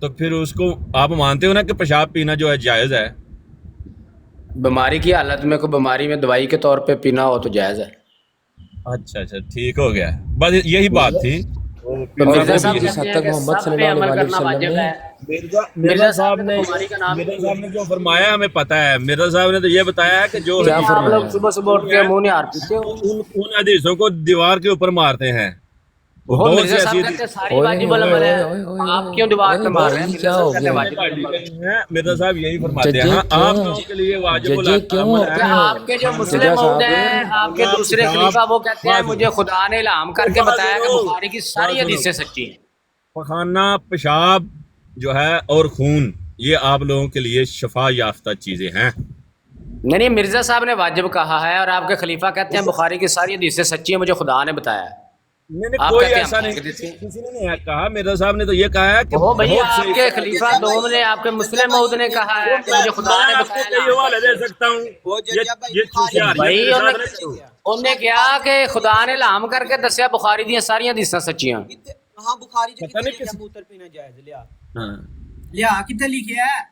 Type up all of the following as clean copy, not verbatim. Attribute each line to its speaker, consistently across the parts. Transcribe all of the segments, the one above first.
Speaker 1: تو پھر اس کو آپ مانتے ہو نا کہ پیشاب پینا جو ہے جائز ہے؟
Speaker 2: بیماری کی حالت میں کوئی بیماری میں دوائی کے طور پہ پینا ہو تو جائز ہے.
Speaker 1: اچھا اچھا ٹھیک ہو گیا, بس یہی بات تھی.
Speaker 2: تو مرزا
Speaker 3: اور
Speaker 2: صاحب
Speaker 3: جس
Speaker 2: کہتے
Speaker 3: حد
Speaker 2: ہیں
Speaker 3: تک
Speaker 2: کہ
Speaker 3: محمد
Speaker 2: سب
Speaker 3: صلی
Speaker 2: پہ
Speaker 3: اللہ
Speaker 2: عمل
Speaker 3: علیہ
Speaker 2: کرنا
Speaker 3: وسلم
Speaker 2: واجب
Speaker 3: نے
Speaker 2: ہے.
Speaker 1: مرزا
Speaker 2: صاحب نے بخاری کا نام
Speaker 1: جو فرمایا ہمیں پتا ہے. مرزا صاحب نے تو یہ بتایا ہے کہ جو
Speaker 3: کیا
Speaker 2: آپ
Speaker 3: فرمایا؟
Speaker 2: لوگ صبح صبح اٹھ کے منہ نہیں ہار پیتے ہو.
Speaker 1: ان حدیثوں کو دیوار کے اوپر مارتے ہیں. وہ
Speaker 2: وہ
Speaker 1: بہت
Speaker 2: مرزا
Speaker 1: سی
Speaker 2: صاحب
Speaker 1: ایسی
Speaker 2: کہتے ہیں ساری
Speaker 3: اوئے
Speaker 2: واجب
Speaker 3: اوئے
Speaker 2: العمل
Speaker 3: اوئے
Speaker 2: ہے,
Speaker 3: اوئے اوئے
Speaker 2: آپ کیوں دیوار پہ مار رہے ہیں؟
Speaker 3: بھائی
Speaker 2: مرزا
Speaker 3: کیا
Speaker 2: صاحب
Speaker 3: ہو
Speaker 2: کہتے ہیں
Speaker 3: گیا؟
Speaker 2: واجب العمل ہے.
Speaker 1: مرزا صاحب یہی فرماتے ہیں.
Speaker 3: ججے
Speaker 1: ہاں
Speaker 3: کیوں
Speaker 1: آپ لوگوں کے لیے واجب
Speaker 3: ججے کیوں
Speaker 1: العمل ہے.
Speaker 3: اپنے
Speaker 2: آپ کے جو مسلم
Speaker 3: ججا
Speaker 2: مود
Speaker 3: صاحب
Speaker 2: ہیں, آپ کے دوسرے خلیفہ, وہ کہتے ہیں مجھے خدا نے الہام کر کے بتایا کہ بخاری کی ساری حدیثیں سچی ہیں.
Speaker 1: پخانہ پیشاب جو ہے اور خون یہ آپ لوگوں کے لیے شفا یافتہ چیزیں ہیں.
Speaker 2: نہیں, مرزا صاحب نے واجب کہا ہے اور آپ کے خلیفہ کہتے ہیں بخاری کی ساری حدیثیں سچی ہیں, مجھے خدا نے بتایا ہے.
Speaker 1: نہیں
Speaker 2: آپ
Speaker 1: کوئی
Speaker 2: کہتے ہیں
Speaker 1: ایسا
Speaker 2: ہم
Speaker 1: نہیں,
Speaker 2: پھینک دیتے ہیں.
Speaker 1: کسی نے نہیں کہا. مرزا صاحب نے تو یہ کہا ہے کہ
Speaker 2: وہ بھائی
Speaker 1: بہت
Speaker 2: آپ
Speaker 1: سی.
Speaker 2: کے خلیفہ دوم نے, آپ کے مسلم مود نے کہا ہے کہ مجھے خدا
Speaker 1: میں
Speaker 2: نے
Speaker 1: آپ کو
Speaker 2: بتایا
Speaker 1: کئی
Speaker 2: الہام
Speaker 1: حوالے
Speaker 2: کر
Speaker 1: دے
Speaker 2: کے.
Speaker 1: سکتا ہوں. یہ چوشیاں آ رہی ہیں
Speaker 2: بھائی
Speaker 1: میرے ساتھ نہ کرو.
Speaker 2: انہوں نے کہا کہ خدا نے الہام کر کے دسیا بخاری دی ساری حدیثاں سچیاں.
Speaker 4: ہاں بخاری چ
Speaker 1: پتہ نہیں
Speaker 4: کتے
Speaker 1: کس-
Speaker 4: لکھیا موتر پینا جائز لیا
Speaker 1: ہاں
Speaker 4: لیا کتے لکھیا ہے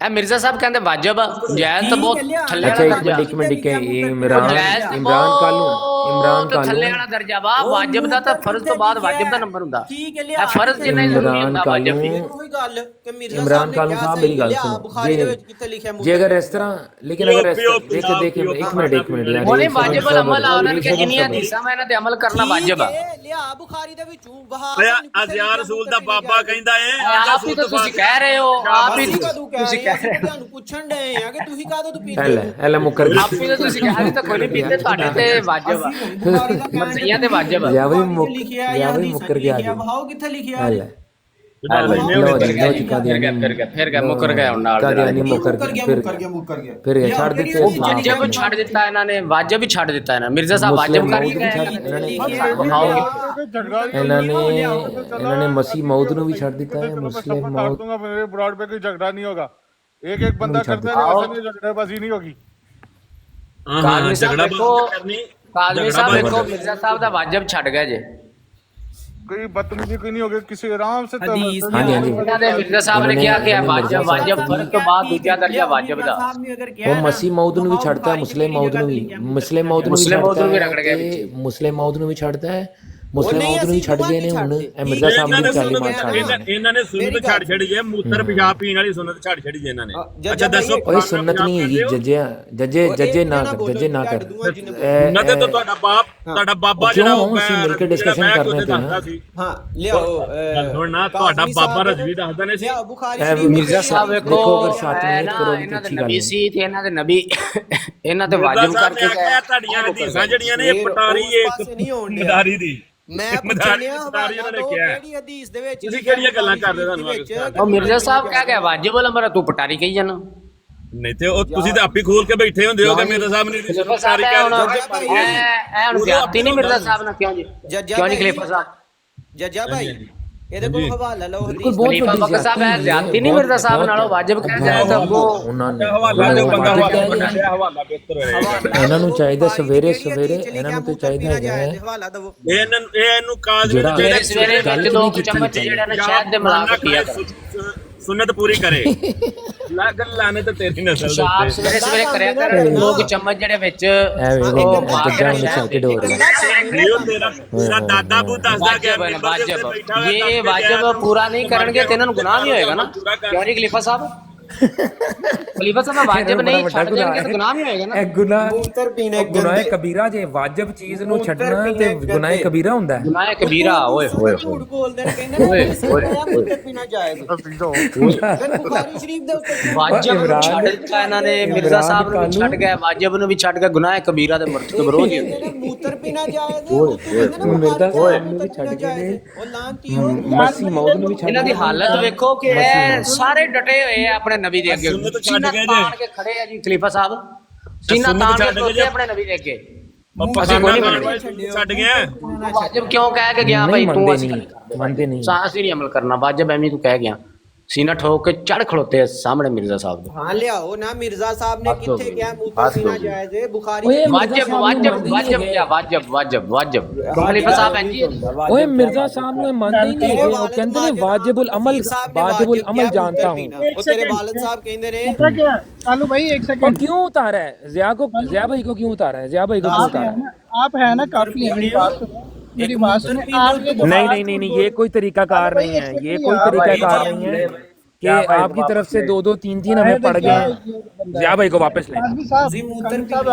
Speaker 2: اے مرزا صاحب کہتے واجب جائز تو بہت تھلے
Speaker 3: اچھا
Speaker 2: والا
Speaker 3: ایک
Speaker 2: درجہ.
Speaker 3: منٹ
Speaker 2: وہ جائز تو
Speaker 3: عمران کالو عمران
Speaker 2: بہت تھلے
Speaker 3: کالو
Speaker 2: والا درجہ وا. واجب دا تا فرض تو بعد واجب دا نمبر ہوندا.
Speaker 4: ٹھیک ہے
Speaker 2: اے
Speaker 4: لیا
Speaker 2: فرض جنہ ہی ضروری ہوندا واجب نہیں.
Speaker 4: کوئی گل کہ مرزا
Speaker 3: عمران
Speaker 4: صاحب نے
Speaker 3: کالو
Speaker 4: کیا
Speaker 3: صاحب
Speaker 4: صحیح
Speaker 3: میری گل
Speaker 4: لیا
Speaker 3: سنو.
Speaker 4: بخاری دے وچ کتے لکھیا
Speaker 3: جی
Speaker 4: موتر
Speaker 3: اگر اس طرح لیکن اگر اس
Speaker 1: پیو
Speaker 3: دیکھ
Speaker 1: پیشاب
Speaker 3: دیکھ
Speaker 1: پیو
Speaker 3: ایک منٹ یار
Speaker 2: وہ نہیں
Speaker 3: ایک
Speaker 2: واجب
Speaker 3: صبر
Speaker 2: العمل آ انہاں
Speaker 3: ایک
Speaker 2: کہ
Speaker 3: صبر
Speaker 2: جنیاں
Speaker 3: صبر
Speaker 2: حدیثاں میں انہاں تے عمل کرنا واجب ہے.
Speaker 4: لیا بخاری دے وچوں وہا
Speaker 1: ازیا رسول دا بابا کہندا ہے
Speaker 2: آپ ہی تو تسی کہہ رہے ہو, آپ ہی
Speaker 4: کدو کہہ
Speaker 2: تسی
Speaker 4: رہے
Speaker 2: کہہ
Speaker 4: ہیں
Speaker 2: رہے ہو,
Speaker 4: تانوں پوچھن ڈے ہیں کہ تسی کدو تو پیندے
Speaker 3: ایلا
Speaker 4: ہو
Speaker 3: ایلا مکر
Speaker 2: آپ ہی تو تسی کہہ رہے تو کوئی نہیں پیندے, تہاڈے تے واجب ہے,
Speaker 4: اسی بخاری دا کہن
Speaker 2: مرزیاں تے واجب ہے.
Speaker 3: لیاوی
Speaker 4: بخاری چ لکھیا ہے یا حدیث
Speaker 3: مکر
Speaker 4: چ
Speaker 3: گیا
Speaker 4: لکھیا
Speaker 3: جی.
Speaker 4: بہاؤ کتے لکھیا
Speaker 3: ایلا
Speaker 2: لو
Speaker 3: جی لو جی
Speaker 2: پھر گیا مکر گیا ہن نال دے
Speaker 3: قادیانی
Speaker 2: نال.
Speaker 3: مکر گیا پھر گیا چھڑ دیتے اسلام
Speaker 2: واجب
Speaker 3: اپنے.
Speaker 2: چھڑ دیتا ہے انہوں نے, واجب ہی چھڑ دیتا ہے نا. مرزا صاحب واجب کر
Speaker 3: مود
Speaker 2: کے
Speaker 3: بھی چھڑ انہوں نے مسیح مود نو بھی چھڑ دیتا ہے. مسلم مود
Speaker 5: براڈ پہ کوئی جھگڑا نہیں ہوگا. ایک ایک بندہ کرتا ہے ویسے نہیں جھگڑے بازی نہیں ہوگی.
Speaker 1: ہاں
Speaker 2: کاظمی صاحب
Speaker 1: جھگڑا
Speaker 2: دیکھو,
Speaker 1: بازی کرنی.
Speaker 2: کاظمی صاحب دیکھو مرزا صاحب دا واجب چھڑ گئے جے.
Speaker 5: کوئی بدتمیزی کوئی نہیں ہوگی, کسی آرام سے
Speaker 4: حدیث
Speaker 3: ہاں جی ہاں جی
Speaker 2: انہوں نے مرزا صاحب نے کیا کہ واجب واجب فرض تو بعد دوسرا درجہ واجب دا.
Speaker 3: وہ مسیح مود نو بھی چھڑتا ہے, مسلم مود نو بھی, مسلم مود نو بھی
Speaker 2: مسلم
Speaker 3: چھڑتا
Speaker 2: مود نو بھی
Speaker 3: ہے
Speaker 2: رگڑ گیا
Speaker 3: تے
Speaker 2: پیچھے.
Speaker 3: مسلم مود نو بھی چھڑتا ہے, مسلم مود نو بھی چھڑ گئے نے ہن مرزا صاحب
Speaker 1: ਇਹਨਾਂ
Speaker 3: نے
Speaker 1: ਨੇ
Speaker 3: 40 مار
Speaker 1: ਸੁਨਤ
Speaker 3: چھڑ گئے.
Speaker 1: ਇਹਨਾਂ ਨੇ ਸੁਨਤ ਛੱਡ ਛੜੀ ਜੇ ਮੂਤਰ ਪਿਸ਼ਾਬ ਪੀਣ ਵਾਲੀ ਸੁਨਤ ਛੱਡ ਛੜੀ ਜੇ ਇਹਨਾਂ ਨੇ. ਅੱਛਾ ਦੱਸੋ
Speaker 3: ਓਏ ਸੁਨਤ ਨਹੀਂ ਹੈਗੀ ਜੱਜੇ ਜੱਜੇ ਜੱਜੇ ਨਾ ਕਰ ਜੱਜੇ ਨਾ ਕਰ.
Speaker 1: ਸੁਨਤ ਤੇ ਤੁਹਾਡਾ ਬਾਬਾ ਜਿਹੜਾ ਉਹ
Speaker 3: ਕਿਉਂ ਅਸੀਂ ਮਿਲ ਕੇ ਡਿਸਕਸ਼ਨ ਕਰ ਰਹੇ
Speaker 1: ਦੱਸਦਾ
Speaker 3: ਹਾਂ.
Speaker 1: ਸੀ.
Speaker 4: ہاں ਲਿਆਓ
Speaker 1: ਹੁਣ ਨਾ ਤੁਹਾਡਾ ਬਾਬਾ ਰਜ਼ਵੀ ਦੱਸਦਾ ਨੇ ਸੀ.
Speaker 4: ਲਿਆਓ ਬੁਖਾਰੀ
Speaker 3: ਇਹ
Speaker 4: ਸ਼ਰੀਫ
Speaker 2: مرزا صاحب
Speaker 3: دیکھو
Speaker 2: ویکھو
Speaker 3: اگر شاطنیت کرو گے تو
Speaker 2: انہاں دے
Speaker 3: اچھی گل
Speaker 2: نبی
Speaker 3: ہے.
Speaker 2: سی تے انہاں دے نبی انہاں تے
Speaker 1: ਮਿਰਜ਼ਾ
Speaker 2: واجب
Speaker 1: ਸਾਹਿਬ
Speaker 2: کر
Speaker 1: ਨੇ
Speaker 2: کے
Speaker 1: ਆਖਿਆ ਤੁਹਾਡੀਆਂ ਹਦੀਸਾਂ ਜਿਹੜੀਆਂ ਨੇ ਇਹ ਪਟਾਰੀ ਇੱਕ ਮਦਾਰੀ ਦੀ.
Speaker 4: ਮੈਂ
Speaker 1: ਮਦਾਰੀ
Speaker 4: ਪੁੱਛਣਿਆ
Speaker 1: ਮਦਾਰੀ ਉਹਨਾਂ ਨੇ
Speaker 4: ਹਵਾਲਾ
Speaker 1: ਕਿਹਾ.
Speaker 4: ਕਿਹੜੀ ਹਦੀਸ ਦੇ ਵਿੱਚ
Speaker 1: ਤੁਸੀਂ ਕਿਹੜੀਆਂ ਗੱਲਾਂ ਕਰਦੇ ਤੁਹਾਨੂੰ
Speaker 2: او مرزا صاحب کہہ گیا واجب الامر تو پٹاری کہی جانا.
Speaker 1: ਨਹੀਂ ਤੇ ਉਹ ਤੁਸੀਂ ਤਾਂ ਆਪੀ ਖੋਲ ਕੇ ਬੈਠੇ ਹੁੰਦੇ ਹੋ ਕਿ ਮੇਰੇ ਸਾਹਿਬ ਨੇ
Speaker 2: خلیفہ صاحب اے ہن زیادتی نہیں مرزا صاحب نے کیوں جی کیوں نہیں خلیفہ صاحب
Speaker 4: ججا بھائی ਇਹਦੇ ਕੋਲ ਹਵਾਲਾ ਲਓ
Speaker 3: بالکل
Speaker 4: ਹਦੀਸ
Speaker 3: بہت
Speaker 2: خلیفہ
Speaker 3: بڑی
Speaker 2: بکر صاحب ہے زیادتی نہیں مرزا صاحب نالوں واجب کہہ جائے تو وہ
Speaker 3: ਉਹਨਾਂ ਨੇ
Speaker 1: ਹਵਾਲਾ ਦੇ ਬੰਦਾ
Speaker 3: واجب کہہ
Speaker 1: ਹਵਾਲਾ
Speaker 3: گیا.
Speaker 1: ਹਵਾਲਾ ਬਿਹਤਰ ਹੋਏਗਾ.
Speaker 3: ਇਹਨਾਂ ਨੂੰ ਚਾਹੀਦਾ ਸਵੇਰੇ ਸਵੇਰੇ ਇਹਨਾਂ ਨੂੰ ਤੇ ਚਾਹੀਦਾ ਹੈਗਾ ਹੈ
Speaker 4: ਹਵਾਲਾ ਦਵੋ
Speaker 1: ਇਹਨੂੰ ਕਾਜ਼ਮੀ ਨੂੰ
Speaker 3: ਜਿਹੜਾ-
Speaker 2: سویرے
Speaker 3: ਗੱਲ
Speaker 2: وچ
Speaker 3: تو
Speaker 2: دو
Speaker 3: نہیں کیتی
Speaker 2: چمچ
Speaker 3: پہلے.
Speaker 2: جڑے نا شہد دے ملا کے پیا کر.
Speaker 1: ਸੁਨਤ ਪੂਰੀ ਕਰੇ. ਲਾਨੇ ਤੇ ਤੇਰੀ ਨਸਲ ਦੇ
Speaker 2: آپ
Speaker 1: ਉੱਤੇ.
Speaker 2: سویرے سویرے کریا کر دو چمچ جڑے وچ
Speaker 3: ਐ ਵੇਖੋ
Speaker 2: ਉਹ پا کے
Speaker 3: ਜੱਜਾਂ
Speaker 2: نا
Speaker 3: ਨੂੰ
Speaker 2: شہد
Speaker 3: ਐਕਸਾਈਟਡ ਹੋ ਰਿਹਾ.
Speaker 1: ਨਹੀਂ ਉਹ ਤੇਰਾ ਦਾਦਾ ਬੂ ਦੱਸਦਾ ਕਿ
Speaker 2: واجب ہے نا واجب یہ واجب پورا نہیں کرن گے تے انہاں نوں گناہ نہیں ہوئے گا نا. کیوں نہیں خلیفہ صاحب خلیفہ صاحب واجب نہیں چھڑ دیں گے تو گناہ نہیں ہوئے گا نا.
Speaker 3: ਇਹ ਗੁਨਾਹ
Speaker 4: ਮੂਤਰ ਪੀਣੇ
Speaker 3: ਗੁਨਾਹ ਕਬੀਰਾ ਜੇ ਵਾਜਬ ਚੀਜ਼ ਨੂੰ ਛੱਡਣਾ ਤੇ ਗੁਨਾਹ ਕਬੀਰਾ ਹੁੰਦਾ ਹੈ.
Speaker 2: گناہ کبیرہ اوئے ہوئے
Speaker 4: ਝੂਠ ਬੋਲਦੇ ਨੇ ਕਹਿੰਦੇ ਨੇ ਮੂਤਰ ਪੀਣਾ ਜਾਇਜ਼ ਫਿਰ ਬੁਖਾਰੀ ਸ਼ਰੀਫ ਦੇ ਉੱਤੇ
Speaker 2: واجب نوں چھڑ دتا انہاں نے مرزا صاحب نوں بھی چھڑ گئے واجب نوں بھی چھڑ گئے گناہ کبیرہ دے مرتکب روز ہی
Speaker 4: ਕਹਿੰਦੇ ਨੇ ਮੂਤਰ ਪੀਣਾ ਜਾਇਜ਼ ਉਹ
Speaker 3: ਮਿਰਜ਼ਾ ਸਾਹਿਬ ਨੂੰ ਵੀ ਛੱਡ ਗਏ ਨੇ.
Speaker 4: ਉਹ ਲਾਂਤੀ ਹੋ
Speaker 3: ਮਸੀਹ ਮੌਦ ਨੂੰ ਵੀ ਛੱਡ
Speaker 2: انہاں دی حالت ویکھو کہ اے سارے ڈٹے ہوئے ہیں اپنے نبی دے اگے
Speaker 1: سنت چھڈ
Speaker 2: سینہ
Speaker 1: گئے
Speaker 2: تان کے کھڑے ہیں جی خلیفہ صاحب سینہ
Speaker 1: سنت
Speaker 2: تان
Speaker 1: چھڈ
Speaker 2: کے
Speaker 1: گئے
Speaker 2: کھڑے اپنے نبی دے اگے.
Speaker 1: ਅਸੀਂ
Speaker 2: کوئی نہیں
Speaker 1: نہیں ਛੱਡ گیا.
Speaker 2: واجب کیوں کہہ کے گیا بھائی
Speaker 3: نہیں
Speaker 2: تو
Speaker 3: منتے
Speaker 2: اسی
Speaker 3: نہیں منتے نہیں.
Speaker 2: اسی نہیں عمل کرنا واجب ایویں تو کہہ گیا. सीना ठोक के चढ़ खड़ोते हैं सामने मिर्जा साहब को।
Speaker 4: हाँ ले आओ ना, मिर्जा साहब ने कितने क्या मूत्र पीना जायज है बुखारी
Speaker 3: ओए,
Speaker 2: वाजिब वाजिब वाजिब क्या वाजिब वाजिब वाजिब खलीफा साहब हैं जी।
Speaker 3: ओए मिर्जा साहब ने मानते ही नहीं है, वो कहते हैं वाजिबुल अमल जानता हूँ।
Speaker 4: वो तेरे वालिद साहब कहते रहे
Speaker 6: कालू भाई एक
Speaker 3: और
Speaker 6: सेकंड,
Speaker 3: क्यों उतारा है जिया भाई को क्यों उतारा है? जिया भाई को क्यों उतारा है?
Speaker 6: आप है ना काफी है, मेरी बात सुने आप ये जो
Speaker 3: नहीं, ये कोई तरीकाकार नहीं है, ये कोई तरीकाकार नहीं है कि आपकी तरफ से 2 3 हमें पड़ गए हैं। जिया भाई को वापस लें,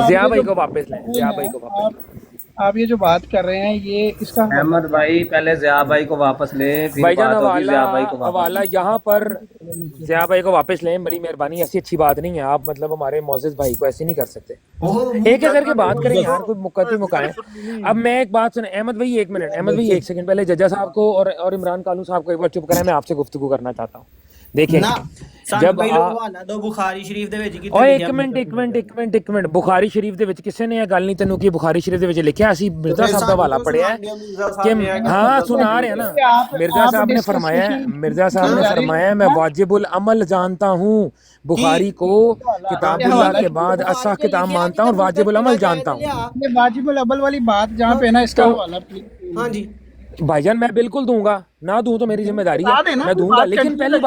Speaker 3: जिया भाई को वापस लें, जिया भाई को वापस लें।
Speaker 6: आप ये जो बात कर रहे हैं ये इसका
Speaker 7: अहमद भाई पहले जिया भाई को वापस ले, फिर
Speaker 3: भाईजान
Speaker 7: बात होगी जिया भाई को वापस।
Speaker 3: हवाला यहाँ पर जिया भाई को वापस लें, बड़ी मेहरबानी। ऐसी अच्छी बात नहीं है, आप मतलब हमारे मोअज़्ज़िज़ भाई को ऐसे नहीं कर सकते। एक एक करके बात करें यार, कोई मुकद्दर मुकाएं। अब मैं एक बात सुने, अहमद भाई 1 मिनट, अहमद भाई 1 सेकंड, पहले जज्जा साहब को और इमरान कालू साहब को एक बार चुप कराएं, मैं आपसे गुफ्तगू करना चाहता हूँ। देखिए जब
Speaker 4: बुखारी शरीफ दे विच
Speaker 3: ਓਏ ਇੱਕ ਮਿੰਟ ਬੁਖਾਰੀ ਸ਼ਰੀਫ ਦੇ ਵਿੱਚ ਕਿਸੇ ਨੇ ਇਹ ਗੱਲ ਨਹੀਂ ਤੈਨੂੰ ਕਿ ਬੁਖਾਰੀ ਸ਼ਰੀਫ ਦੇ ਵਿੱਚ ਲਿਖਿਆ ਅਸੀਂ ਮਿਰਜ਼ਾ ਸਾਹਿਬ ਦਾ ਹਵਾਲਾ ਪੜਿਆ ਕਿ ਹਾਂ ਸੁਣਾ ਰਿਹਾ ਨਾ मिर्जा साहब ने फरमाया मैं वाजिबुल अमल जानता हूँ बुखारी को किताबुल्लाह के बाद अच्छा किताब मानता हूँ और वाजिबुल अमल जानता हूँ।
Speaker 6: ये वाजिबुल अमल वाली बात जहाँ पे ना इसका हवाला
Speaker 4: हाँ जी
Speaker 3: भाईजान मैं बिल्कुल दूंगा, ना दूं तो मेरी जिम्मेदारी है, मैं दूंगा। लेकिन पहली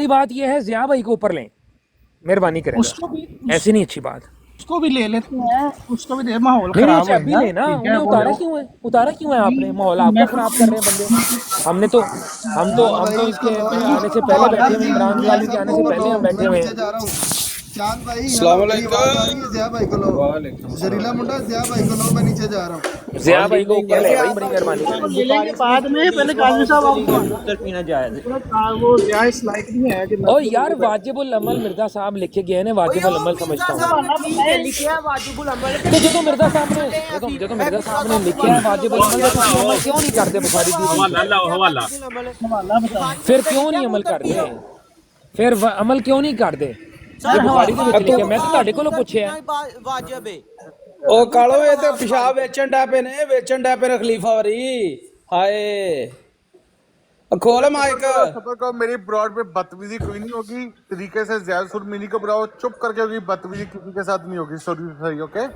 Speaker 3: बात ये है जिया भाई को ऊपर लें, मेहरबानी करें, ऐसी नहीं अच्छी बात।
Speaker 6: उसको भी ले लेते हैं, उसको भी दे, माहौल
Speaker 3: नहीं
Speaker 6: खराब
Speaker 3: अभी लेना, उन्हें उतारा क्यों है आपने? माहौल आपका खराब कर रहे हैं बंदे। हम तो इसके आने से पहले बैठे हुए, इमरान खान के आने से पहले हम बैठे हुए हैं।
Speaker 8: चांद भाई जिया भाई को लो, जरीला मुंडा जिया भाई को लो, मैं नीचे जा रहा हूँ।
Speaker 3: जिया भाई को ऊपर ले भाई, बड़ी मेहरबानी।
Speaker 6: लेने के बाद में पहले काजी साहब आपको
Speaker 4: पीना जायज है
Speaker 6: वो जायज लाइक नहीं है कि
Speaker 3: ओ यार वाजिबुल अमल मिर्जा साहब लिखे गए हैं, वाजिबुल अमल समझता हूँ।
Speaker 4: लिखा वाजिबुल अमल
Speaker 3: तो जो मिर्जा साहब ने लिखा है वाजिबुल अमल, तो अमल क्यों नहीं करते बुखारी की?
Speaker 1: हवाला
Speaker 3: फिर क्यों नहीं अमल करते? फिर अमल क्यों नहीं करते? बुखारी ਦੇ ਵਿੱਚ ਲਿਖਿਆ, ਮੈਂ ਤਾਂ ਤੁਹਾਡੇ ਕੋਲੋਂ ਪੁੱਛਿਆ।
Speaker 4: वाजिब है
Speaker 7: ਉਹ ਕਾਲੋ ਇਹ ਤੇ ਪਿਸ਼ਾਬ ਵੇਚਣ ਡੈ ਪਏ ਨੇ ਖਲੀਫਾ ਵਰੀ ਹਾਏ खोल माइक।
Speaker 5: को मेरी ब्रॉड में बदतमीजी कोई नहीं होगी, तरीके से ज़्यादा सुरमीनी को बुलाओ, चुप करके होगी, बदतमीजी किसी के साथ नहीं होगी। सही ओके।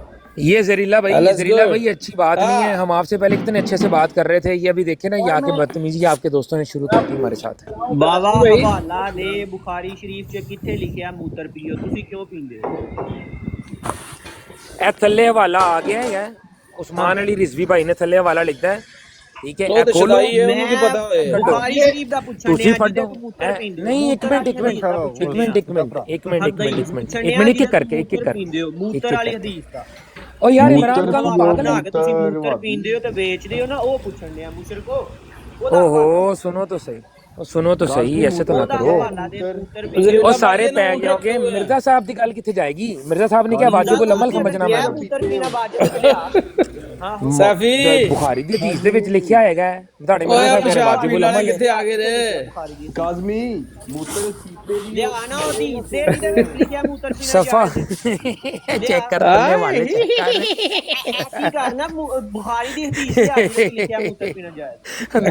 Speaker 3: ये जरीला भाई अच्छी बात नहीं है। हम आपसे पहले कितने अच्छे से बात कर रहे थे, ये अभी देखे ना, ये आके बदतमीजी आपके दोस्तों ने शुरू कर दी हमारे साथ।
Speaker 4: बाबा हवाला दे बुखारी शरीफ च किथे लिखिया मूत्र पीओ, तुसी क्यों पींदे हो?
Speaker 3: ए थल्ले हवाला आ गया है, उस्मान अली रिजवी भाई ने थल्ले हवाला लिखता है, ठीक है। खोलो
Speaker 4: बुखारी शरीफ दा पूछण
Speaker 3: ਤੁਸੀਂ ਫੜੋ ਨਹੀਂ ਇੱਕ ਮਿੰਟ ਕਰਕੇ
Speaker 4: मूत्र वाली हदीस दा
Speaker 3: ओ यार इमरान खान पागल है
Speaker 4: कि तुसी मूत्र पींदे हो ते बेचदे हो ना, ओ पूछण लिया मुशरको।
Speaker 3: ओहो सुनो तो सही, ऐसे तो ना करो। और सारे पै जाओगे। मिर्जा साहब की गल किथे जाएगी? मिर्जा साहब ने क्या वाजिबुल अमल समझना? मैं
Speaker 7: सैफी
Speaker 3: बुखारी दी हदीस दे विच लिखिया हैगा ਤੁਹਾਡੇ ਮੇਰੇ ਸਾਹ ਮੇਰੇ वाजिबुल अमल
Speaker 7: किथे आ गए रे
Speaker 8: काजमी मूत्र सीपे दी
Speaker 4: ले आना हदीस दे विच लिखिया मूत्र पीना
Speaker 3: सफा चेक करने वाले चेक
Speaker 4: की करना बुखारी दी हदीस दे लिखिया मूत्र पीना जायज।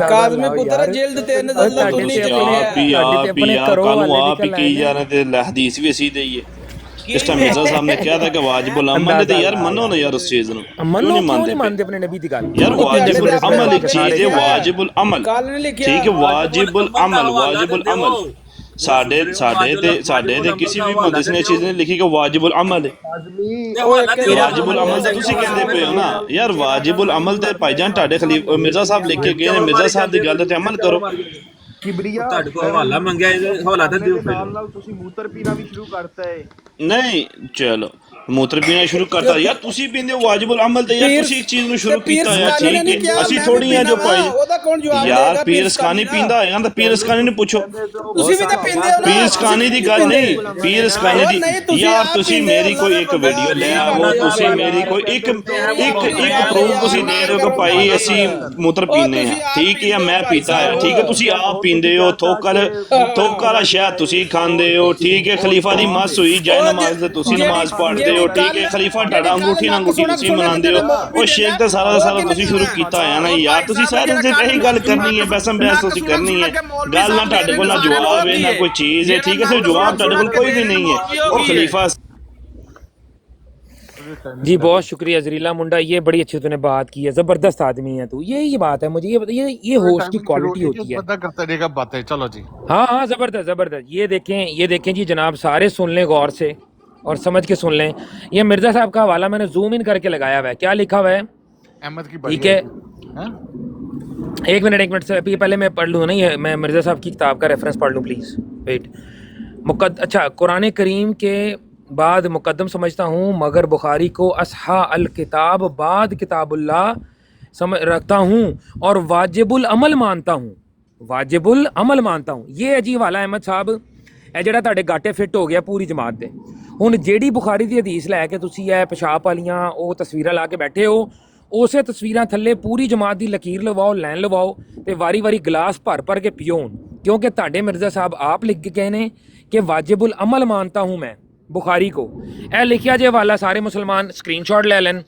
Speaker 7: काजमी पुत्र जेल्द ते नजर तुलनी
Speaker 1: आप ही की जा रहे थे, हदीस भी ऐसी दी है। इस टाइम मिर्जा साहब ने क्या था कि वाजिबुल अमल है, यार मनो ना यार उस चीज ਨੂੰ
Speaker 3: मनो नहीं मानते अपने नबी दी गल
Speaker 1: यार। वाजिबुल अमल एक चीज है, वाजिबुल अमल ठीक है, वाजिबुल अमल ਸਾਡੇ ਤੇ ਕਿਸੇ ਵੀ ਮੁਹੱਦਿਸ ਨੇ ਚੀਜ਼ ਨਹੀਂ ਲਿਖੀ ਕਿ ਵਾਜਿਬੁਲ ਅਮਲ ਹੈ। ਵਾਜਿਬੁਲ ਅਮਲ ਤਾਂ ਤੁਸੀਂ ਕਹਿੰਦੇ ਪਏ ਹੋ ਨਾ ਯਾਰ, ਵਾਜਿਬੁਲ ਅਮਲ ਤੇ ਭਾਈਜਾਨ ਤੁਹਾਡੇ ਖਲੀਫਾ ਮਿਰਜ਼ਾ ਸਾਹਿਬ ਲਿਖ ਕੇ ਗਏ ਨੇ, ਮਿਰਜ਼ਾ ਸਾਹਿਬ ਦੀ ਗੱਲ ਤੇ ਅਮਲ ਕਰੋ।
Speaker 8: किबरिया
Speaker 1: ਤੁਹਾਡੇ ਕੋਲ ਹਵਾਲਾ ਮੰਗਿਆ, ਹਵਾਲਾ ਤਾਂ ਦਿਓ ਫਿਰ।
Speaker 8: ਤੁਸੀਂ मूत्र पीना भी शुरू करता है।
Speaker 1: ਨਹੀਂ ਚਲੋ मूत्र पीना शुरू करता यार, ਤੁਸੀਂ ਪੀਂਦੇ ਹੋ ਵਾਜਿਬੁਲ ਅਮਲ ਤੇ ਯਾਰ, ਤੁਸੀਂ ਇੱਕ ਚੀਜ਼ ਨੂੰ ਸ਼ੁਰੂ ਕੀਤਾ ਯਾਰ, ਠੀਕ ਹੈ। ਅਸੀਂ ਥੋੜੀ ਆ ਜੋ ਪਾਈ ਯਾਰ, ਪੀਰ ਸਕਾਨੀ ਪੀਂਦਾ ਹੋਏਗਾ ਤਾਂ ਪੀਰ ਸਕਾਨੀ ਨੂੰ ਪੁੱਛੋ।
Speaker 7: ਤੁਸੀਂ ਵੀ ਤਾਂ ਪੀਂਦੇ ਹੋ ਨਾ।
Speaker 1: ਪੀਰ ਸਕਾਨੀ ਦੀ ਗੱਲ ਨਹੀਂ, ਪੀਰ ਸਕਾਨੀ ਦੀ ਯਾਰ, ਤੁਸੀਂ ਮੇਰੀ ਕੋਈ ਇੱਕ ਵੀਡੀਓ ਲੈ ਆਵੋ, ਤੁਸੀਂ ਮੇਰੀ ਕੋਈ ਇੱਕ ਪ੍ਰੂਫ ਤੁਸੀਂ ਦੇ ਦਿਓ ਕਿ ਭਾਈ ਅਸੀਂ मूत्र ਪੀਂਦੇ ਆ, ਠੀਕ ਹੈ, ਮੈਂ ਪੀਤਾ ਹੈ, ਠੀਕ ਹੈ। ਤੁਸੀਂ ਆਪ ਪੀਂਦੇ ਹੋ, ਥੋਕ ਵਾਲਾ ਸ਼ਹਿਦ ਤੁਸੀਂ ਖਾਂਦੇ ਹੋ, ਠੀਕ ਹੈ। ਖਲੀਫਾ ਦੀ ਮਸ ਹੋਈ, ਜੈਨ ਨਮਾਜ਼ ਤੇ ਤੁਸੀਂ ਨਮਾਜ਼ ਪੜ੍ਹਦੇ ਹੋ, ਠੀਕ ਹੈ, ਖਲੀਫਾ ਤੁਹਾਡਾ ਅੰਗੂਠੀ ਨਾਲ ਅੰਗੂਠੀ ਤੁਸੀਂ ਮਨਾਉਂਦੇ ਹੋ, ਉਹ ਸ਼ੇਖ ਦਾ ਸਾਰਾ ਦਾ ਸਾਰਾ ਤੁਸੀਂ ਸ਼ੁਰੂ ਕੀਤਾ ਹੋਇਆ ਨਾ ਯਾਰ। ਤੁਸੀਂ ਸਾਰਿਆਂ ਦੇ ਇਹੀ ਗੱਲ ਕਰਨੀ ਹੈ, ਬਹਿਸਮ ਬਹਿਸ ਤੁਸੀਂ ਕਰਨੀ ਹੈ, ਗੱਲ ਨਾ ਤੁਹਾਡੇ ਕੋਲ ਨਾ ਜਵਾਬ ਹੈ ਨਾ ਕੋਈ ਚੀਜ਼ ਹੈ, ਠੀਕ ਹੈ, ਸਿਰਫ ਜਵਾਬ ਤੁਹਾਡੇ ਕੋਲ کوئی بھی نہیں ہے، وہ خلیفہ
Speaker 3: جی بہت شکریہ زریلا منڈا، یہ بڑی اچھی تو نے بات کی ہے، زبردست آدمی ہے تو، یہی بات ہے مجھے یہ ہوسٹ کی کوالٹی ہوتی ہے۔
Speaker 5: بندہ کرتا رہے گا باتیں، چلو جی
Speaker 3: ہاں ہاں زبردست زبردست، یہ دیکھیں جی جناب، سارے سن لیں غور سے اور سمجھ کے سن لیں۔ یہ مرزا صاحب کا حوالہ میں نے زوم ان کر کے لگایا ہوا ہے، کیا لکھا ہوا ہے؟
Speaker 5: احمد کی
Speaker 3: ٹھیک ہے، ایک منٹ سے پہلے میں پڑھ لوں نا، میں مرزا صاحب کی کتاب کا ریفرنس پڑھ لوں پلیز، ویٹ۔ اچھا، قرآن کریم کے بعد مقدم سمجھتا ہوں، مگر بخاری کو اصحا الکتاب بعد کتاب اللہ رکھتا ہوں اور واجب العمل مانتا ہوں، واجب العمل مانتا ہوں۔ یہ ہے جی والا احمد صاحب، ਇਹ ਜਿਹੜਾ ਤੁਹਾਡੇ ਗਾਟੇ ਫਿੱਟ ਹੋ ਗਿਆ ਪੂਰੀ ਜਮਾਤ ਦੇ। ਹੁਣ ਜਿਹੜੀ ਬੁਖਾਰੀ ਦੀ ਹਦੀਸ ਲੈ ਕੇ ਤੁਸੀਂ ਇਹ ਪਿਸ਼ਾਬ ਵਾਲੀਆਂ ਉਹ ਤਸਵੀਰਾਂ ਲਾ ਕੇ ਬੈਠੇ ਹੋ, ਉਸੇ ਤਸਵੀਰਾਂ ਥੱਲੇ ਪੂਰੀ ਜਮਾਤ ਦੀ ਲਕੀਰ ਲਵਾਓ, ਲਾਈਨ ਲਵਾਓ ਤੇ ਵਾਰੀ ਵਾਰੀ ਗਲਾਸ ਭਰ ਭਰ ਕੇ ਪੀਓ, ਕਿਉਂਕਿ ਤੁਹਾਡੇ ਮਿਰਜ਼ਾ ਸਾਹਿਬ ਆਪ ਲਿਖ ਕੇ ਗਏ ਨੇ ਕਿ ਵਾਜਿਬ ਉਲ ਅਮਲ ਮਾਨਤਾ ਹੂੰ ਮੈਂ ਬੁਖਾਰੀ ਕੋ। ਇਹ ਲਿਖਿਆ ਜੇ ਵਾਲਾ, ਸਾਰੇ ਮੁਸਲਮਾਨ ਸਕਰੀਨਸ਼ਾਟ ਲੈ ਲੈਣ,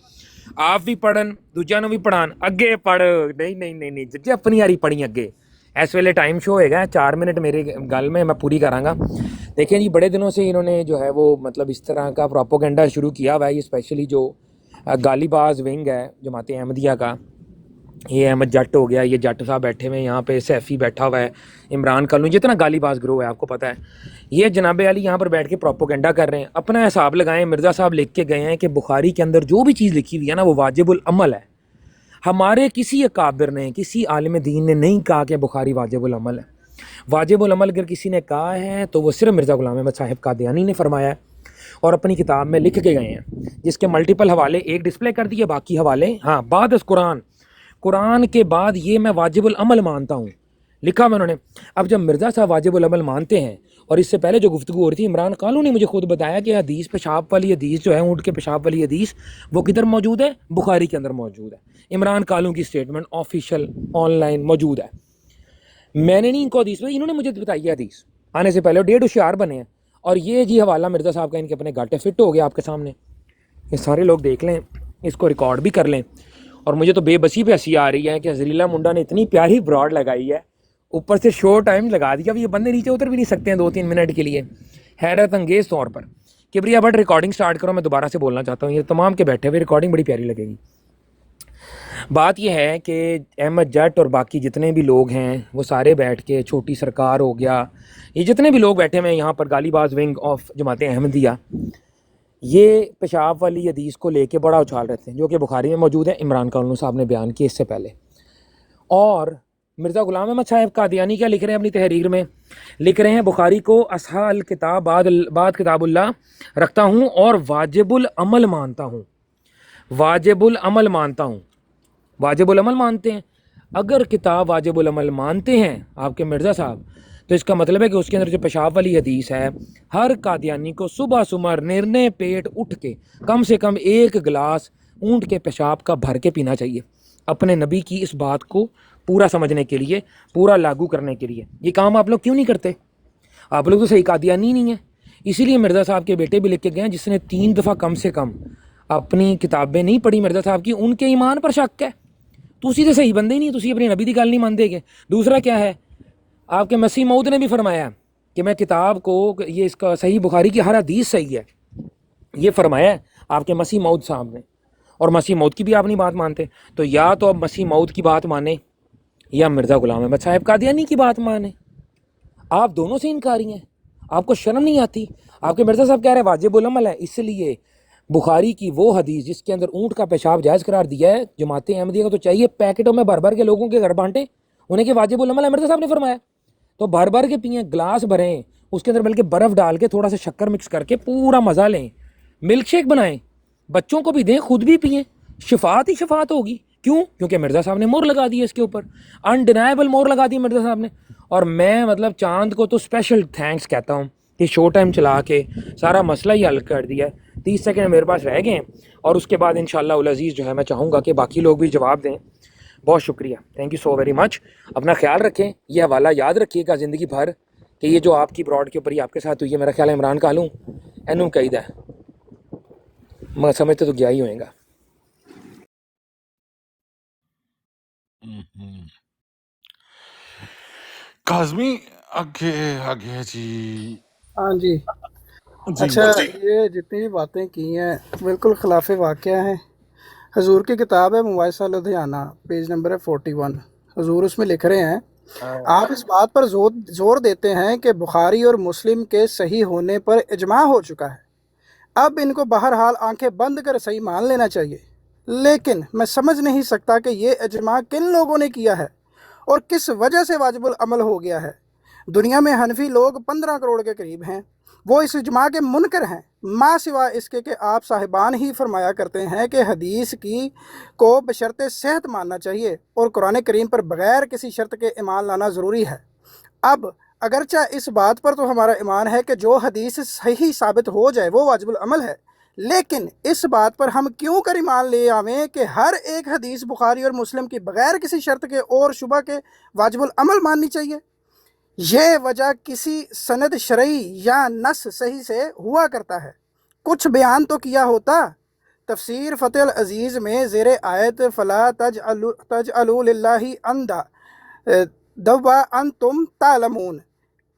Speaker 3: ਆਪ ਵੀ ਪੜਨ, ਦੂਜਿਆਂ ਨੂੰ ਵੀ ਪੜਾਣ। ਅੱਗੇ ਪੜ, ਨਹੀਂ ਜੇ ਆਪਣੀ ਯਾਰੀ ਪੜੀ ਅੱਗੇ। اس ویلے ٹائم شو ہوئے گا 4 منٹ میرے گل میں پوری کراں گا۔ دیکھیں جی، بڑے دنوں سے انہوں نے جو ہے وہ مطلب اس طرح کا پروپوگنڈا شروع کیا ہوا ہے، یہ اسپیشلی جو گالی باز ونگ ہے جماعت احمدیہ کا، یہ احمد جٹ ہو گیا، یہ جٹ صاحب بیٹھے ہوئے ہیں یہاں پہ، سیفی بیٹھا ہوا ہے، عمران کلو، جتنا گالی باز گروہ ہے آپ کو پتہ ہے، یہ جناب علی یہاں پر بیٹھ کے پروپوگنڈا کر رہے ہیں، اپنا حساب لگائیں۔ مرزا صاحب لکھ کے گئے ہیں کہ بخاری کے اندر جو بھی چیز لکھی ہوئی ہے نا وہ واجب العمل ہے۔ ہمارے کسی اکابر نے، کسی عالم دین نے نہیں کہا کہ بخاری واجب العمل ہے۔ واجب العمل اگر کسی نے کہا ہے تو وہ صرف مرزا غلام احمد صاحب قادیانی نے فرمایا ہے اور اپنی کتاب میں لکھ کے گئے ہیں، جس کے ملٹیپل حوالے ایک ڈسپلے کر دیے، باقی حوالے ہاں بعد از قرآن کے بعد یہ میں واجب العمل مانتا ہوں لکھا میں انہوں نے۔ اب جب مرزا صاحب واجب العمل مانتے ہیں، اور اس سے پہلے جو گفتگو ہو رہی تھی، عمران کالو نے مجھے خود بتایا کہ حدیث پیشاب والی حدیث جو ہے، اونٹ کے پیشاب والی حدیث، وہ کدھر موجود ہے؟ بخاری کے اندر موجود ہے۔ عمران کالو کی سٹیٹمنٹ آفیشیل آن لائن موجود ہے، میں نے نہیں ان کو حدیث بتائی، انہوں نے مجھے بتائی ہے حدیث آنے سے پہلے، 1.5 ہوشیار بنے ہیں۔ اور یہ جی حوالہ مرزا صاحب کا، ان کے اپنے گاٹے فٹ ہو گیا آپ کے سامنے، یہ سارے لوگ دیکھ لیں، اس کو ریکارڈ بھی کر لیں۔ اور مجھے تو بے بسی پہ ہنسی آ رہی ہے کہ زریلا منڈا نے اتنی پیاری براڈ لگائی ہے، اوپر سے شو ٹائم لگا دیا، اب یہ بندے نیچے اتر بھی نہیں سکتے ہیں 2-3 منٹ کے لیے، حیرت انگیز طور پر۔ کبریا بٹ ریکارڈنگ سٹارٹ کرو، میں دوبارہ سے بولنا چاہتا ہوں، یہ تمام کے بیٹھے ہوئے ریکارڈنگ بڑی پیاری لگے گی۔ بات یہ ہے کہ احمد جٹ اور باقی جتنے بھی لوگ ہیں وہ سارے بیٹھ کے، چھوٹی سرکار ہو گیا، یہ جتنے بھی لوگ بیٹھے ہوئے ہیں یہاں پر، گالی باز ونگ آف جماعت احمدیہ، یہ پیشاب والی حدیث کو لے کے بڑا اچھال رہتے ہیں، جو کہ بخاری میں موجود ہے، عمران کالو صاحب نے بیان کی اس سے پہلے۔ اور مرزا غلام احمد صاحب قادیانی کیا لکھ رہے ہیں اپنی تحریر میں؟ لکھ رہے ہیں بخاری کو اصحا الکتاب بعد کتاب اللہ رکھتا ہوں اور واجب العمل مانتا ہوں، واجب العمل مانتا ہوں، واجب العمل مانتے ہیں۔ اگر کتاب واجب العمل مانتے ہیں آپ کے مرزا صاحب، تو اس کا مطلب ہے کہ اس کے اندر جو پیشاب والی حدیث ہے، ہر قادیانی کو صبح سمر نرنے پیٹ اٹھ کے کم سے کم 1 گلاس اونٹ کے پیشاب کا بھر کے پینا چاہیے، اپنے نبی کی اس بات کو پورا سمجھنے کے لیے، پورا لاگو کرنے کے لیے۔ یہ کام آپ لوگ کیوں نہیں کرتے؟ آپ لوگ تو صحیح قادیانی نہیں ہیں۔ اسی لیے مرزا صاحب کے بیٹے بھی لکھ کے گئے ہیں، جس نے 3 دفعہ کم سے کم اپنی کتابیں نہیں پڑھی مرزا صاحب کی، ان کے ایمان پر شک ہے۔ تسی تو صحیح بندے ہی نہیں، تسی اپنی نبی دی گل نہیں مانتے گے۔ دوسرا کیا ہے، آپ کے مسیح موعود نے بھی فرمایا کہ میں کتاب کو، یہ اس کا صحیح بخاری کی ہر حدیث صحیح ہے، یہ فرمایا ہے آپ کے مسیح موعود صاحب نے، اور مسیح موعود کی بھی آپ نہیں بات مانتے۔ تو یا تو اب مسیح موعود کی بات مانیں یا مرزا غلام احمد صاحب قادیانی کی بات مانیں، آپ دونوں سے انکاری ہیں۔ آپ کو شرم نہیں آتی؟ آپ کے مرزا صاحب کہہ رہے ہیں واجب العمل ہے، اس لیے بخاری کی وہ حدیث جس کے اندر اونٹ کا پیشاب جائز قرار دیا ہے، جماعت احمدیہ کو تو چاہیے پیکٹوں میں بھر بھر کے لوگوں کے گھر بانٹیں، انہیں کہ واجب العمل ہے، مرزا صاحب نے فرمایا، تو بھر بھر کے پئیں، گلاس بھریں، اس کے اندر بلکہ برف ڈال کے تھوڑا سا شکر مکس کر کے پورا مزہ لیں، ملک شیک بنائیں، بچوں کو بھی دیں، خود بھی پئیں، شفاعت ہی شفاعت ہوگی۔ کیوں؟ کیونکہ مرزا صاحب نے مور لگا دی ہے اس کے اوپر، انڈینائبل مور لگا دی مرزا صاحب نے۔ اور میں مطلب چاند کو تو اسپیشل تھینکس کہتا ہوں کہ شو ٹائم چلا کے سارا مسئلہ ہی حل کر دیا ہے۔ 30 سیکنڈ میرے پاس رہ گئے ہیں، اور اس کے بعد انشاءاللہ العزیز جو ہے میں چاہوں گا کہ باقی لوگ بھی جواب دیں۔ بہت شکریہ، thank you so very much. اپنا خیال رکھیں، یہ حوالہ یاد رکھیے گا زندگی بھر کہ یہ جو آپ کی براڈ کے اوپر ہی آپ کے ساتھ ہوئی ہے، میرا خیال ہے عمران کالو ਇਹਨੂੰ ਕਹੀਦਾ। ਮੈਂ ਸਮਝ ਤੇ ਤੂੰ ਗਿਆ ਹੀ ਹੋਏਗਾ।
Speaker 5: काजमी आगे आगे जी
Speaker 6: हाँ जी।
Speaker 5: जी
Speaker 6: अच्छा, ये जितनी भी बातें की हैं बिल्कुल खिलाफ वाक़या हैं। हजूर की किताब है मुवासा लुधियाना, पेज नंबर है 41। हजूर उसमें लिख रहे हैं, आप इस बात पर जोर देते हैं कि बुखारी और मुस्लिम के सही होने पर इजमा हो चुका है, अब इनको बहरहाल आंखें बंद कर सही मान लेना चाहिए। लेकिन मैं समझ नहीं सकता कि ये इजमा किन लोगों ने किया है और किस वजह से वाजिबुल अमल हो गया है। दुनिया में हनफी लोग 15 करोड़ के करीब हैं, वो इस इजमा के मुनकर हैं, माँ सिवा इसके कि आप साहिबान ही फरमाया करते हैं कि हदीस की को बशर्ते सेहत मानना चाहिए और कुरान करीम पर बग़ैर किसी शर्त के ईमान लाना ज़रूरी है। अब अगरचा इस बात पर तो हमारा ईमान है कि जो हदीस सही साबित हो जाए वो वाजिबुल अमल है, लेकिन इस बात पर हम क्यों कर ईमान ले आवें कि हर एक हदीस बुखारी और मुस्लिम की बग़ैर किसी शर्त के और शुबा के वाजिबुल अमल माननी चाहिए। ये वजह किसी सनद शरई या नस सही से हुआ करता है, कुछ बयान तो किया होता। तफसीर फ़तह अल अज़ीज़ में ज़ेर आयत फ़ला तजअलू लिल्लाहि अंदा दवा अन तुम तालमून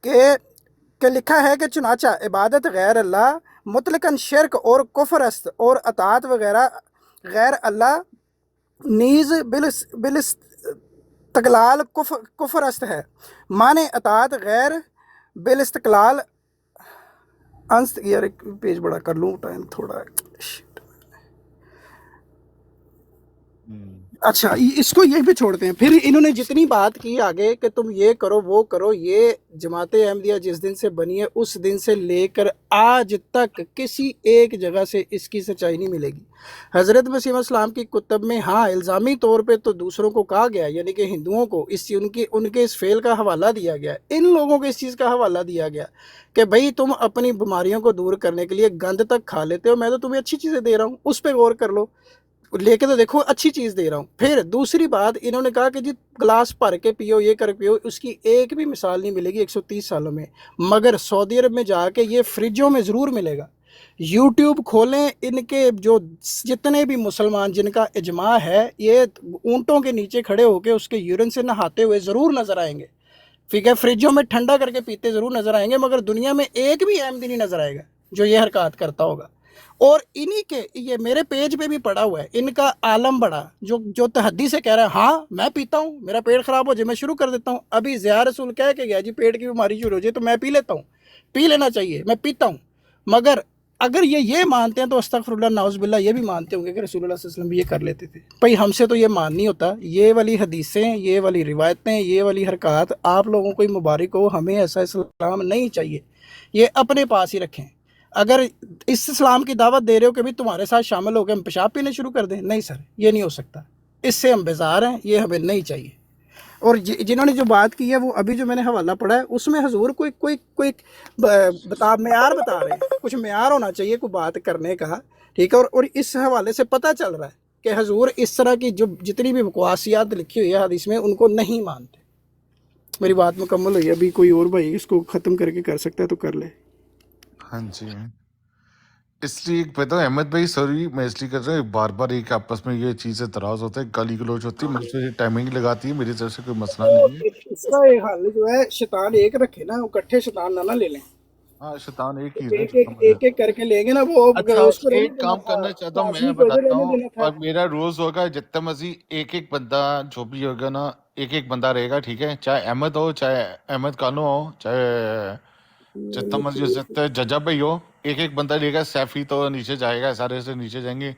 Speaker 6: के लिखा है कि चुनाचा इबादत गैर अल्लाह मुतलकन शिरक और कुफ्रस्त और अतात वगैरह गैर अल्लाह नीज़ बिल तकलाल कुफरस्त है। माने अतात गैर बिल इस्तकलाल अंस। यार एक पेज बड़ा कर लूँ, टाइम थोड़ा है। अच्छा, इसको ये भी छोड़ते हैं। फिर इन्होंने जितनी बात की आगे कि तुम ये करो वो करो, ये जमात अहमदिया जिस दिन से बनी है उस दिन से लेकर आज तक किसी एक जगह से इसकी सच्चाई नहीं मिलेगी। हज़रत मसीह इस्लाम की कुतब में हाँ इल्ज़ामी तौर पे तो दूसरों को कहा गया, यानी कि हिंदुओं को उनके इस फेल का हवाला दिया गया, इन लोगों को इस चीज़ का हवाला दिया गया कि भाई तुम अपनी बीमारियों को दूर करने के लिए गंद तक खा लेते हो, मैं तो तुम्हें अच्छी चीज़ें दे रहा हूँ, उस पर गौर कर लो, लेके तो देखो अच्छी चीज़ दे रहा हूँ। फिर दूसरी बात इन्होंने कहा कि जी गिलास भर के पियो, ये कर पियो, उसकी एक भी मिसाल नहीं मिलेगी 130 सालों में, मगर सऊदी अरब में जाके ये फ्रिजों में ज़रूर मिलेगा। यूट्यूब खोलें, इनके जो जितने भी मुसलमान जिनका इजमा है ये ऊँटों के नीचे खड़े होकर उसके यूरिन से नहाते हुए ज़रूर नज़र आएंगे, ठीक है, फ्रिजों में ठंडा करके पीते ज़रूर नज़र आएंगे, मगर दुनिया में एक भी अहमदी नहीं नज़र आएगा जो ये हरकत करता होगा। और इन्हीं के ये मेरे पेज पे भी पड़ा हुआ है, इनका आलम बड़ा जो तहद्दी से कह रहा है हाँ मैं पीता हूँ, मेरा पेट ख़राब हो जाए मैं शुरू कर देता हूँ। अभी ज़िया रसूल कह के गया जी पेट की बीमारी शुरू हो जाए तो मैं पी लेता हूँ, पी लेना चाहिए, मैं पीता हूँ। मगर अगर ये मानते हैं तो अस्तगफिरुल्लाह नाउज़ुबिल्लाह ये भी मानते होंगे कि रसूलुल्लाह सल्लल्लाहु अलैहि वसल्लम भी ये कर लेते थे। भाई हमसे तो ये मान नहीं होता, ये वाली हदीसें, ये वाली रिवायतें, ये वाली हरकत आप लोगों को ही मुबारक हो, हमें ऐसा इस्लाम नहीं चाहिए, ये अपने पास ही रखें। अगर इस इस्लाम की दावत दे रहे हो कि भी तुम्हारे साथ शामिल होकर हम पेशाब पीने शुरू कर दें, नहीं सर ये नहीं हो सकता, इससे हम बेजार हैं, ये हमें नहीं चाहिए। और जिन्होंने जो बात की है वो अभी जो मैंने हवाला पढ़ा है उसमें हजूर कोई मेयार बता रहे हैं, कुछ मेयार होना चाहिए कोई बात करने का, ठीक है। और इस हवाले से पता चल रहा है कि हजूर इस तरह की जो जितनी भी बकवासियात लिखी हुई है हदीस में उनको नहीं मानते। मेरी बात मुकम्मल हुई, अभी कोई और भाई इसको ख़त्म करके कर सकता है तो कर ले।
Speaker 5: हाँ जी, इसलिए पता है अहमद भाई, सॉरी मैं इसलिए कर रहा हूँ, बार बार एक आपस में ये चीज़ एतराज़ होता है, गाली गलौज होती है, मुझसे टाइमिंग लगाती है, मेरी तरफ से कोई मसला नहीं है।
Speaker 6: इसका एक हल जो है शैतान एक रखे ना, इकट्ठे शैतान ना ले लें,
Speaker 5: हाँ शैतान एक ही है,
Speaker 6: एक करके लेंगे ना वो।
Speaker 5: अच्छा एक काम करना चाहता हूँ, मैं बताता हूँ, और मेरा रोज होगा जितना मर्जी एक बंदा जो भी होगा ना, एक बंदा रहेगा, ठीक है, चाहे अहमद हो, चाहे अहमद कानू हो, चाहे जितना मर्जी जजा भाई हो, एक बंदा लेगा, सैफी तो नीचे जाएगा, सारे से नीचे जाएंगे,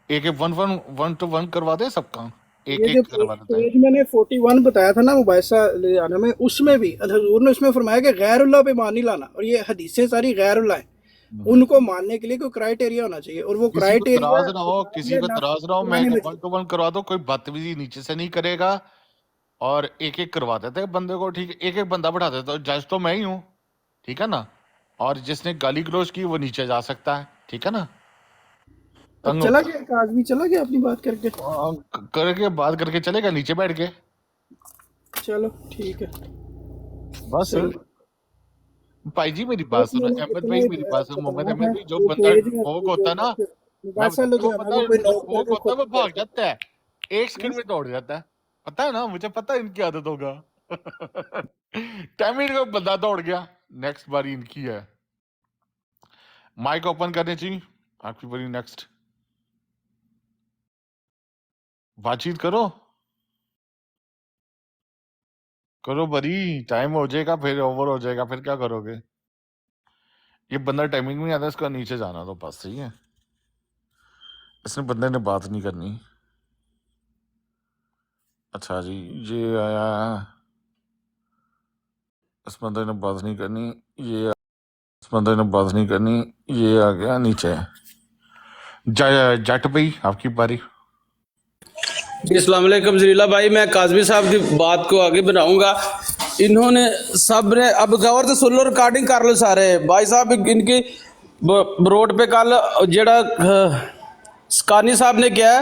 Speaker 5: एक 1 करवा दे सबका, एक करवा देते हैं।
Speaker 6: मैंने 41 बताया था ना मुबाहिसा ले जाने में, उसमें भी हजूर ने उसमें फरमाया कि गैरुल्लाह पे मान नहीं लाना, और ये हदीसें सारी गैरुल्लाह हैं, उनको मानने के लिए कोई क्राइटेरिया होना चाहिए, और वो क्राइटेरिया
Speaker 5: किसी को तराज ना हो, मैं 1 करवा दो, कोई बदतमीजी नीचे से नहीं करेगा, और एक करवा देते हैं बंदे को, ठीक है, एक बंदा बैठा देता, जज तो मैं ही हूँ, ठीक है ना, और जिसने गाली गलौज की वो नीचे जा सकता है, ठीक है ना।
Speaker 6: चला गया आदमी, चला गया अपनी बात
Speaker 5: बात करके चलेगा नीचे बैठ के,
Speaker 6: चलो ठीक है
Speaker 5: बस भाई जी मेरी बात सुनो, अहमद भाई मेरी बात सुनो, मोहम्मद अहमद भाई, जो बंदा भोग होता है ना, मैं बताता हूँ, वो पता है जो भोग होता है वो भाग जाता है, 1 सेकंड में दौड़ जाता है, पता है ना, मुझे पता है इनकी आदत होगा। 10 मिनट का बंदा दौड़ गया, नेक्स्ट बारी इनकी है। माइक ओपन करने चाहिए आपकी बारी, नेक्स्ट बातचीत करो करो बरी, टाइम हो जाएगा फिर ओवर हो जाएगा, फिर क्या करोगे? ये बंदा टाइमिंग में आता है, इसका नीचे जाना तो बस सही है, इसने बंदे ने बात नहीं करनी। अच्छा जी, ये आया, इस बंदे ने बात नहीं करनी, ये इस बंदे ने बात नहीं करनी, ये आ गया नीचे। जट भाई आपकी बारी।
Speaker 7: जी अस्सलाम वालेकुम जरीला भाई, मैं काजमी साहब की बात को आगे बढ़ाऊंगा। इन्होंने सब ने अब गौर से सुन लो, रिकॉर्डिंग कर लो सारे भाई साहब। इनकी रोड पे कल जेड़ा सकानी साहब ने किया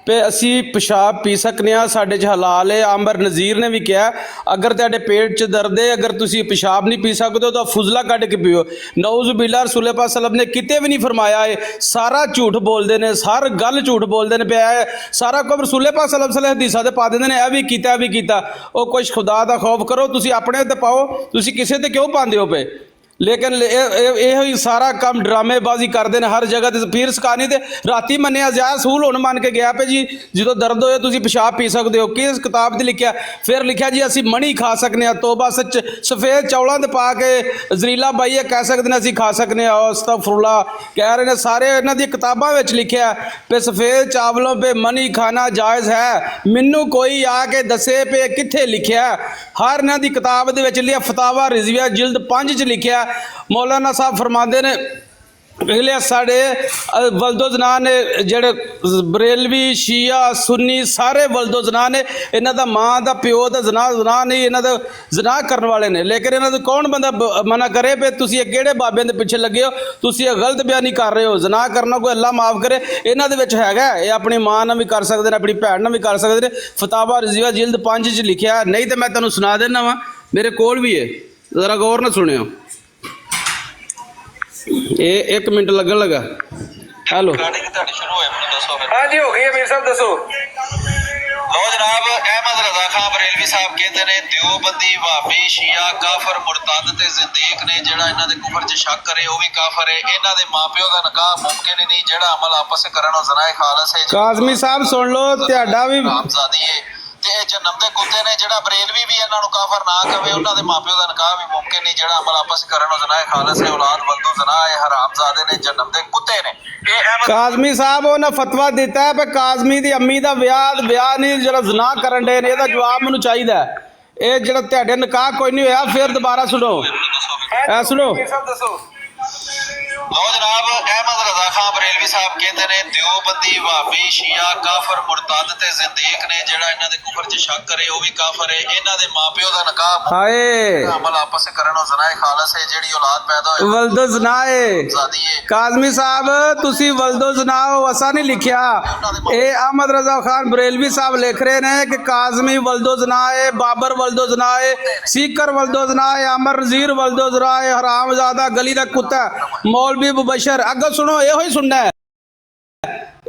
Speaker 7: पे असी पेशाब पी सकने आ, साढ़े च हलाल है। आमर नज़ीर ने भी किया अगर तेरे पेट च दर्द है, अगर तुसी पेशाब नहीं पी सकते हो तो फुजला कट के पियो। नऊज़ बिल्लाह, रसूल पाक सल्लल्लाहु अलैहि वसल्लम ने किते भी नहीं फरमाया है, सारा झूठ बोलते हैं, हर गल झूठ बोलते हैं पे है, सारा कुछ रसूल पाक सल्लल्लाहु अलैहि वसल्लम हदीसां ते पा देंदे ने, भी कीता। ओ कुछ खुदा दा खौफ करो, तुसी अपने ते पाओ, तुसी किसे ते क्यों पांदे हो पे? लेकिन ये सारा काम ड्रामेबाजी करते हैं हर जगह। फिर सकानी तो राती मन्निया जाए सूल हुण मन के गया पे जी जो दर्द होए तुसी पेशाब पी सकते हो, किस किताब से लिखा? फिर लिखा जी असी मणी खा सकने आ, तोबा सच सफ़ेद चौलों से पा के जरीला भाई ये कह सकते हैं असी खा सकने, अस्तगफुरुल्लाह कह रहे हैं, सारे इन्हों दी किताबों में लिखा पे सफ़ेद चावलों पे मनी खाना जायज़ है। मैनू कोई आके दसे पे कित्थे लिखा? हर इन्हों की किताब के लिखा, फतावा रिजविया जिल्द 5 च लिखा। मौलाना साहब फरमाते ने अगले साढ़े वल्दो जना ने जेड़े बरेलवी शिया सुन्नी सारे वल्दो जना ने, इन्हों का माँ का प्यो का जना नहीं, इन्हों का जना करने वाले ने। लेकिन इन्हों कौन बंदा मना करे पे तुसी किहड़े बाबे के पिछे लगे हो, तुसी गलत बयानी कर रहे हो। जना करना कोई अल्लाह माफ़ करे, इन्हों के हैगा, ये अपनी माँ ने भी कर सकते हैं, अपनी भैन ने भी कर सकते हैं। फतावा रिजविया जिल्द 5 च लिखा, नहीं तो मैं तेनों सुना देना वा, मेरे कोल भी है, जरा गौर न सुनियो। ये 1 मिनट लगन लगा। हेलो हाँ जी, हो गई है मीर साहब, दसो।
Speaker 9: लो जनाब, अहमद रजा खान बरेलवी साहब कहते ने देवबंदी वाबी शिया काफर मुरतद ते ज़िंदीक ने, जेड़ा इन्हां दे कुफर च शक करे वो भी काफर है। इन्हां दे मां प्यो दा निकाह मुमकिन ही नहीं, जेड़ा अमल आपस च करन ओ ज़नाए खालस है।
Speaker 7: काज़मी साहब सुन लो, तुहाडा भी
Speaker 9: आमजादी है ते जन्म दे कुत्ते ने, जेड़ा बरेलवी भी इन्हां नूं काफर ना कहे, उन्हां दे मां प्यो दा निकाह भी मुमकिन नहीं, जेड़ा अमल आपस च करन ओ ज़नाए खालस है। औलाद वल्दो ज़ना है, हरामजादे ने, जन्म दे कुत्ते ने।
Speaker 7: काज़मी साहब उन्हें फतवा दिता है, काज़मी दी अम्मी दा ब्याह नहीं जरा जना करन डे ने, इहदा जवाब मैनूं चाहिदा है। ये जेड़ा तुहाडे निकाह कोई नहीं होया, फिर दोबारा सुनो, ऐ सुनो।
Speaker 9: लो जनाब, अहमद रजा खान बरेलवी साहब कहते ने देवबंदी वाबी शिया काफर मुरतद ते ज़िंदीक ने, जेड़ा इन्हां दे कुफर च शक करे वो भी काफर है। इन्हां दे मां प्यो दा निकाह
Speaker 7: हाय
Speaker 9: अमल आपस च करन ओ ज़नाए खालस है, जेड़ी औलाद पैदा होए
Speaker 7: वल्दो जना है।
Speaker 9: आजादी है।
Speaker 7: काज़मी साहब तुसी वल्दो जना हो, असा नहीं लिखिया, ये अहमद रजा खान बरेलवी साहब लिख रहे हैं कि काज़मी वल्दो जना है, बाबर वल्दो जना है, सीकर वल्दो जना है, अमर नज़ीर वल्दो जना है, हरामजादा गली दा कुत्ता मौलवी मुबशर। अगो सुनो, यो ही सुनना है,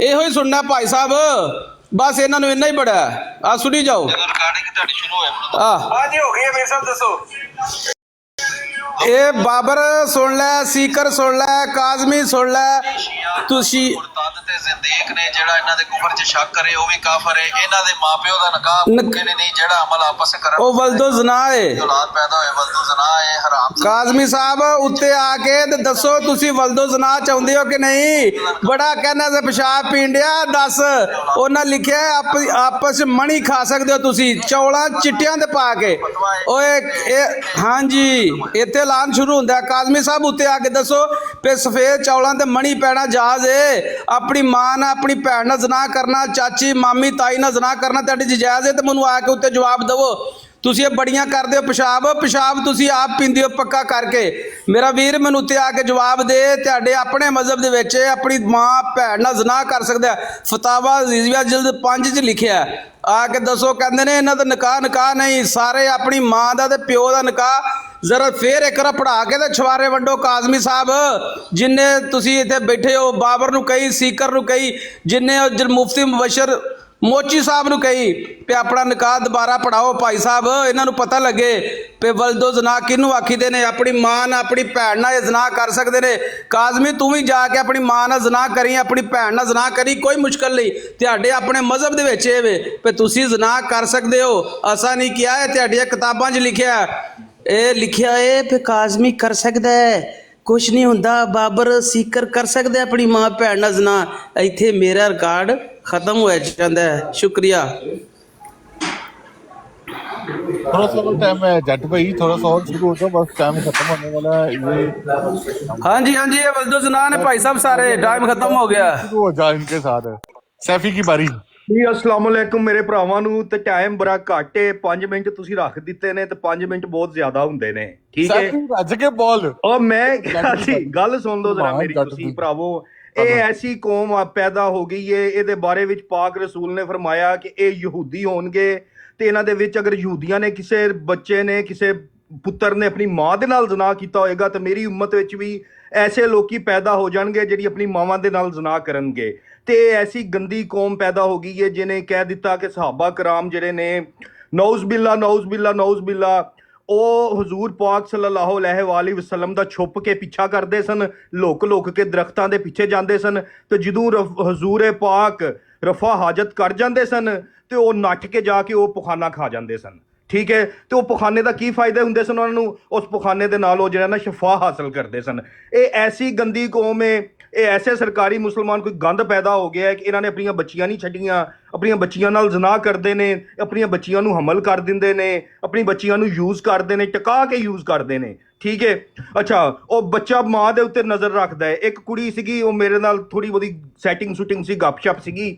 Speaker 7: यो ही सुनना है भाई साहब, बस इन्होंने इन्ना ही बड़ा है। आ सुनी जाओ, हो गई है मेरे साहब, दसो। ए बाबर सुन लै, सीकर सुन लै, काज़मी सुन लै, तुसी
Speaker 9: मुरतद ते ज़िंदीक ने, जेड़ा इन्हां दे कुफर च शक करे वो भी काफर है। इन्हां दे मां प्यो दा निकाह मुमकिन ही नहीं, जेड़ा अमल आपस च करन
Speaker 7: ओ वल्दो जना है,
Speaker 9: औलाद पैदा होए वल्दो जना है, हराम।
Speaker 7: काज़मी साहब उत्ते आके ते दसो तुसी वल्दो जना चाहुंदे हो कि नहीं? बड़ा कहना से पेशाब पीन दिया, दस उन्हें लिखिया आपस मणी खा सकते हो तुसी चौलां चिट्टियां दे पा के। ओए हाँ जी, इत्थे ऐलान शुरू होंदा है। काज़मी साहब उत्ते आके दसो पे सफ़ेद चौलां ते मणी पैना जायज़ है? अपनी मां ना अपनी भैन ना जना करना, चाची मामी ताई ना जना करना तेरे च जायज़ है? तो मैनूं आके उत्ते जवाब दवो। ਤੁਸੀਂ ਇਹ ਬੜੀਆਂ ਕਰਦੇ ਹੋ ਪਿਸ਼ਾਬ ਤੁਸੀਂ ਆਪ ਪੀਂਦੇ ਹੋ ਪੱਕਾ ਕਰਕੇ। ਮੇਰਾ ਵੀਰ ਮੈਨੂੰ ਉੱਤੇ ਆ ਕੇ ਜਵਾਬ ਦੇ, ਤੁਹਾਡੇ ਆਪਣੇ ਮਜ਼ਹਬ ਦੇ ਵਿੱਚ ਆਪਣੀ ਮਾਂ ਭੈਣ ਨਾਲ ਜ਼ਨਾ ਕਰ ਸਕਦਾ? ਫਤਾਵਾ ਅਜ਼ੀਜ਼ੀਆ ਜਿਲਦ 5 'ਚ ਲਿਖਿਆ। ਆ ਕੇ ਦੱਸੋ। ਕਹਿੰਦੇ ਨੇ ਇਹਨਾਂ ਦਾ ਨਿਕਾਹ ਨਹੀਂ, ਸਾਰੇ ਆਪਣੀ ਮਾਂ ਦਾ ਤੇ ਪਿਓ ਦਾ ਨਿਕਾਹ। ਜ਼ਰਾ ਫੇਰ ਇੱਕ ਰਾ ਪੜਾ ਕੇ ਤੇ ਛਵਾਰੇ ਵੰਡੋ ਕਾਜ਼ਮੀ ਸਾਹਿਬ, ਜਿੰਨੇ ਤੁਸੀਂ ਇੱਥੇ ਬੈਠੇ ਹੋ, ਬਾਬਰ ਨੂੰ ਕਹੀ, ਸੀਕਰ ਨੂੰ ਕਹੀ, ਜਿੰਨੇ ਮੁਫਤੀ ਮੁਬਸ਼ਰ ਮੋਚੀ ਸਾਹਿਬ ਨੂੰ ਕਹੀ ਕਿ ਆਪਣਾ ਨਿਕਾਹ ਦੁਬਾਰਾ ਪੜਾਓ ਭਾਈ ਸਾਹਿਬ, ਇਹਨਾਂ ਨੂੰ ਪਤਾ ਲੱਗੇ ਕਿ ਵਲਦੋ ਜ਼ਨਾ ਕਿਹਨੂੰ ਆਖੀਦੇ ਨੇ। ਆਪਣੀ ਮਾਂ ਨਾਲ ਆਪਣੀ ਭੈਣ ਨਾਲ ਇਹ ਜ਼ਨਾ ਕਰ ਸਕਦੇ ਨੇ। ਕਾਜ਼ਮੀ ਤੂੰ ਵੀ ਜਾ ਕੇ ਆਪਣੀ ਮਾਂ ਨਾਲ ਜ਼ਨਾ ਕਰੀ, ਆਪਣੀ ਭੈਣ ਨਾਲ ਜ਼ਨਾ ਕਰੀ, ਕੋਈ ਮੁਸ਼ਕਲ ਨਹੀਂ। ਤੁਹਾਡੇ ਆਪਣੇ ਮਜ਼ਹਬ ਦੇ ਵਿੱਚ ਇਹ ਵੇ ਕਿ ਤੁਸੀਂ ਜ਼ਨਾ ਕਰ ਸਕਦੇ ਹੋ, ਅਸਾਂ ਨਹੀਂ ਕਿਹਾ ਹੈ, ਤੁਹਾਡੀਆਂ ਕਿਤਾਬਾਂ 'ਚ ਲਿਖਿਆ। ਇਹ ਲਿਖਿਆ ਹੈ ਕਿ ਕਾਜ਼ਮੀ ਕਰ ਸਕਦਾ ਹੈ, ਕੁਛ ਨਹੀਂ ਹੁੰਦਾ। ਬਾਬਰ ਸੀਕਰ ਕਰ ਸਕਦਾ ਆਪਣੀ ਮਾਂ ਭੈਣ ਨਾਲ ਜ਼ਨਾ। ਇੱਥੇ ਮੇਰਾ ਰਿਕਾਰਡ ਖਤਮ ਹੋ ਜਾਂਦਾ ਹੈ। ਸ਼ੁਕਰੀਆ।
Speaker 5: थोड़ा सा और टाइम है जट भाई, थोड़ा सा और शुरू हो जाओ, बस टाइम खत्म होने वाला है ये।
Speaker 7: हाँ जी ये वल्दो ज़ना है भाई साहब, सारे टाइम खत्म हो गया।
Speaker 5: शुरू हो जा इनके साथ। सैफी की बारी।
Speaker 10: ਜੀ ਅਸਲਾਮ ਅਲੈਕੁਮ ਮੇਰੇ ਭਰਾਵਾਂ ਨੂੰ। ਤੇ ਟਾਈਮ ਬੜਾ ਘੱਟ ਹੈ, 5 ਮਿੰਟ ਤੁਸੀਂ ਰੱਖ ਦਿੱਤੇ ਨੇ ਤੇ 5 ਮਿੰਟ ਬਹੁਤ ਜ਼ਿਆਦਾ ਹੁੰਦੇ ਨੇ, ਠੀਕ ਹੈ।
Speaker 5: सैफी रज के बोल।
Speaker 10: ਉਹ ਮੈਂ ਕਿਹਾ ਸੀ, ਗੱਲ ਸੁਣ ਲਓ ਜ਼ਰਾ ਮੇਰੀ ਤੁਸੀਂ ਭਰਾਵੋ। ਇਹ ਐਸੀ ਕੌਮ ਪੈਦਾ ਹੋ ਗਈ ਹੈ, ਇਹਦੇ ਬਾਰੇ ਵਿੱਚ ਪਾਕ ਰਸੂਲ ਨੇ ਫਰਮਾਇਆ ਕਿ ਇਹ ਯਹੂਦੀ ਹੋਣਗੇ ਤੇ ਇਹਨਾਂ ਦੇ ਵਿੱਚ ਅਗਰ ਯਹੂਦੀਆਂ ਨੇ ਕਿਸੇ ਬੱਚੇ ਨੇ, ਕਿਸੇ ਪੁੱਤਰ ਨੇ ਆਪਣੀ ਮਾਂ ਦੇ ਨਾਲ ਜ਼ਨਾ ਕੀਤਾ ਹੋਏਗਾ ਤਾਂ ਮੇਰੀ ਉਮਤ ਵਿੱਚ ਵੀ ਐਸੇ ਲੋਕੀ ਪੈਦਾ ਹੋ ਜਾਣਗੇ ਜਿਹੜੀ ਆਪਣੀ ਮਾਵਾਂ ਦੇ ਨਾਲ ਜ਼ਨਾ ਕਰਨਗੇ। ਤੇ ਐਸੀ ਗੰਦੀ ਕੌਮ ਪੈਦਾ ਹੋ ਗਈ ਹੈ ਜਿਹਨੇ ਕਹਿ ਦਿੱਤਾ ਕਿ ਸਹਾਬਾ ਕਰਾਮ ਜਿਹੜੇ ਨੇ ਨੌਜ਼ ਬਿੱਲਾ ਉਹ ਹਜ਼ੂਰ ਪਾਕ ਸੱਲੱਲਾਹੁ ਅਲੈਹਿ ਵਸੱਲਮ ਦਾ ਛੁਪ ਕੇ ਪਿੱਛਾ ਕਰਦੇ ਸਨ, ਲੁਕ ਕੇ ਦਰਖਤਾਂ ਦੇ ਪਿੱਛੇ ਜਾਂਦੇ ਸਨ। ਤੇ ਜਦੋਂ ਹਜ਼ੂਰ ਪਾਕ ਰਫਾ ਹਾਜਤ ਕਰ ਜਾਂਦੇ ਸਨ ਤੇ ਉਹ ਨੱਠ ਕੇ ਜਾ ਕੇ ਉਹ ਪਖਾਨਾ ਖਾ ਜਾਂਦੇ ਸਨ, ਠੀਕ ਹੈ। ਤੇ ਉਹ ਪਖਾਨੇ ਦਾ ਕੀ ਫਾਇਦੇ ਹੁੰਦੇ ਸਨ ਉਹਨਾਂ ਨੂੰ? ਉਸ ਪਖਾਨੇ ਦੇ ਨਾਲ ਉਹ ਜਿਹੜਾ ਨਾ ਸ਼ਫਾ ਹਾਸਲ ਕਰਦੇ ਸਨ। ਇਹ ਐਸੀ ਗੰਦੀ ਕੌਮ ਹੈ, ਇਹ ਐਸੇ ਸਰਕਾਰੀ ਮੁਸਲਮਾਨ ਕੋਈ ਗੰਦ ਪੈਦਾ ਹੋ ਗਿਆ ਹੈ ਕਿ ਇਹਨਾਂ ਨੇ ਆਪਣੀਆਂ ਬੱਚੀਆਂ ਨਹੀਂ ਛੱਡੀਆਂ, ਆਪਣੀਆਂ ਬੱਚੀਆਂ ਨਾਲ ਜ਼ਨਾ ਕਰਦੇ ਨੇ, ਆਪਣੀਆਂ ਬੱਚੀਆਂ ਨੂੰ ਹਮਲ ਕਰ ਦਿੰਦੇ ਨੇ, ਆਪਣੀ ਬੱਚੀਆਂ ਨੂੰ ਯੂਜ਼ ਕਰਦੇ ਨੇ, ਟਿਕਾ ਕੇ ਯੂਜ਼ ਕਰਦੇ ਨੇ, ਠੀਕ ਹੈ। ਅੱਛਾ, ਉਹ ਬੱਚਾ ਮਾਂ ਦੇ ਉੱਤੇ ਨਜ਼ਰ ਰੱਖਦਾ ਹੈ। ਇੱਕ ਕੁੜੀ ਸੀਗੀ, ਉਹ ਮੇਰੇ ਨਾਲ ਥੋੜੀ ਬਹੁਤੀ ਸੈਟਿੰਗ ਸੀ, ਗੱਪਸ਼ਪ ਸੀਗੀ।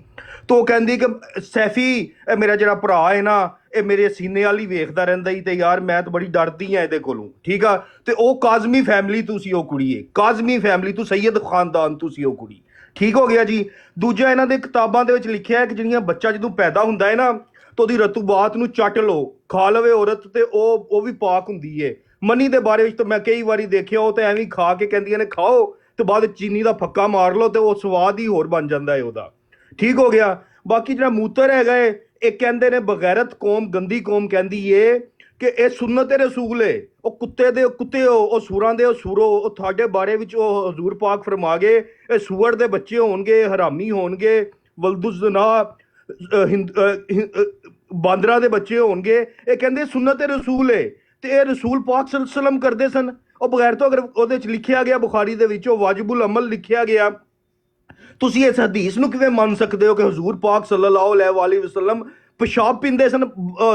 Speaker 10: तो ਕਹਿੰਦੀ ਕਿ ਸੈਫੀ ਇਹ ਮੇਰਾ ਜਿਹੜਾ ਭਰਾ ਹੈ ਨਾ, ਇਹ ਮੇਰੇ ਸੀਨੇ ਵਾਲ ਹੀ ਵੇਖਦਾ ਰਹਿੰਦਾ ਹੀ ਤੇ ਯਾਰ ਮੈਂ ਤਾਂ ਬੜੀ ਡਰਦੀ ਆ ਇਹਦੇ ਕੋਲੋਂ, ਠੀਕ ਆ। ਤੇ ਉਹ ਕਾਜ਼ਮੀ ਫੈਮਿਲੀ ਤੋਂ ਸੀ ਉਹ ਕੁੜੀ, ਕਾਜ਼ਮੀ ਫੈਮਿਲੀ ਤੋਂ, ਸੈਯਦ ਖਾਨਦਾਨ ਤੋਂ ਸੀ ਉਹ ਕੁੜੀ, ਠੀਕ ਹੋ ਗਿਆ ਜੀ। ਦੂਜਾ ਇਹਨਾਂ ਦੇ ਕਿਤਾਬਾਂ ਦੇ ਵਿੱਚ ਲਿਖਿਆ ਹੈ ਕਿ ਜਿਹੜੀਆਂ ਬੱਚਾ ਜਦੋਂ ਪੈਦਾ ਹੁੰਦਾ ਹੈ ਨਾ ਤਾਂ ਉਹਦੀ ਰਤੂਬਾਤ ਨੂੰ ਚੱਟ ਲਓ, ਖਾ ਲਵੇ ਔਰਤ ਤੇ ਉਹ ਵੀ ਪਾਕ ਹੁੰਦੀ ਹੈ। ਮਨੀ ਦੇ ਬਾਰੇ ਵਿੱਚ ਤਾਂ ਮੈਂ ਕਈ ਵਾਰੀ ਦੇਖਿਆ, ਉਹ ਤਾਂ ਐਵੇਂ ਖਾ ਕੇ ਕਹਿੰਦੀਆਂ ਨੇ ਖਾਓ ਤੇ ਬਾਅਦ ਚੀਨੀ ਦਾ ਫੱਕਾ ਮਾਰ ਲਓ ਤੇ ਉਹ ਸਵਾਦ ਹੀ ਹੋਰ ਬਣ ਜਾਂਦਾ ਹੈ ਉਹਦਾ, ਠੀਕ ਹੋ ਗਿਆ। ਬਾਕੀ ਜਿਹੜਾ ਮੂਤਰ ਹੈਗਾ ਏ, ਇਹ ਕਹਿੰਦੇ ਨੇ ਬਗੈਰਤ ਕੌਮ, ਗੰਦੀ ਕੌਮ ਕਹਿੰਦੀ ਏ ਕਿ ਇਹ ਸੁਨਨਤ ਰਸੂਲ ਏ। ਉਹ ਕੁੱਤੇ ਹੋ, ਉਹ ਸੂਰਾਂ ਦੇ ਉਹ ਸੂਰੋ, ਉਹ ਤੁਹਾਡੇ ਬਾਰੇ ਵਿੱਚ ਉਹ ਹਜ਼ੂਰ ਪਾਕ ਫਰਮਾ ਗਏ ਇਹ ਸੂਅਰ ਦੇ ਬੱਚੇ ਹੋਣਗੇ, ਹਰਾਮੀ ਹੋਣਗੇ, ਵਲਦੁਜ਼ਨਾ ਬਾਂਦਰਾਂ ਦੇ ਬੱਚੇ ਹੋਣਗੇ। ਇਹ ਕਹਿੰਦੇ ਸੁਨਨਤ ਰਸੂਲ ਏ ਤੇ ਇਹ ਰਸੂਲ ਪਾਕ ਸੱਲੱਲਾਹੁ ਅਲੈਹਿ ਵਸੱਲਮ ਕਰਦੇ ਸਨ। ਉਹ ਬਗੈਰ ਤੋਂ ਅਗਰ ਉਹਦੇ 'ਚ ਲਿਖਿਆ ਗਿਆ, ਬੁਖਾਰੀ ਦੇ ਵਿੱਚ ਉਹ ਵਾਜਿਬੁਲ ਅਮਲ ਲਿਖਿਆ ਗਿਆ, ਤੁਸੀਂ ਇਸ ਹਦੀਸ ਨੂੰ ਕਿਵੇਂ ਮੰਨ ਸਕਦੇ ਹੋ ਕਿ ਹਜ਼ੂਰ ਪਾਕ ਸੱਲੱਲਾਹੁ ਅਲੈਹਿ ਵਸੱਲਮ ਪਿਸ਼ਾਬ ਪੀਂਦੇ ਸਨ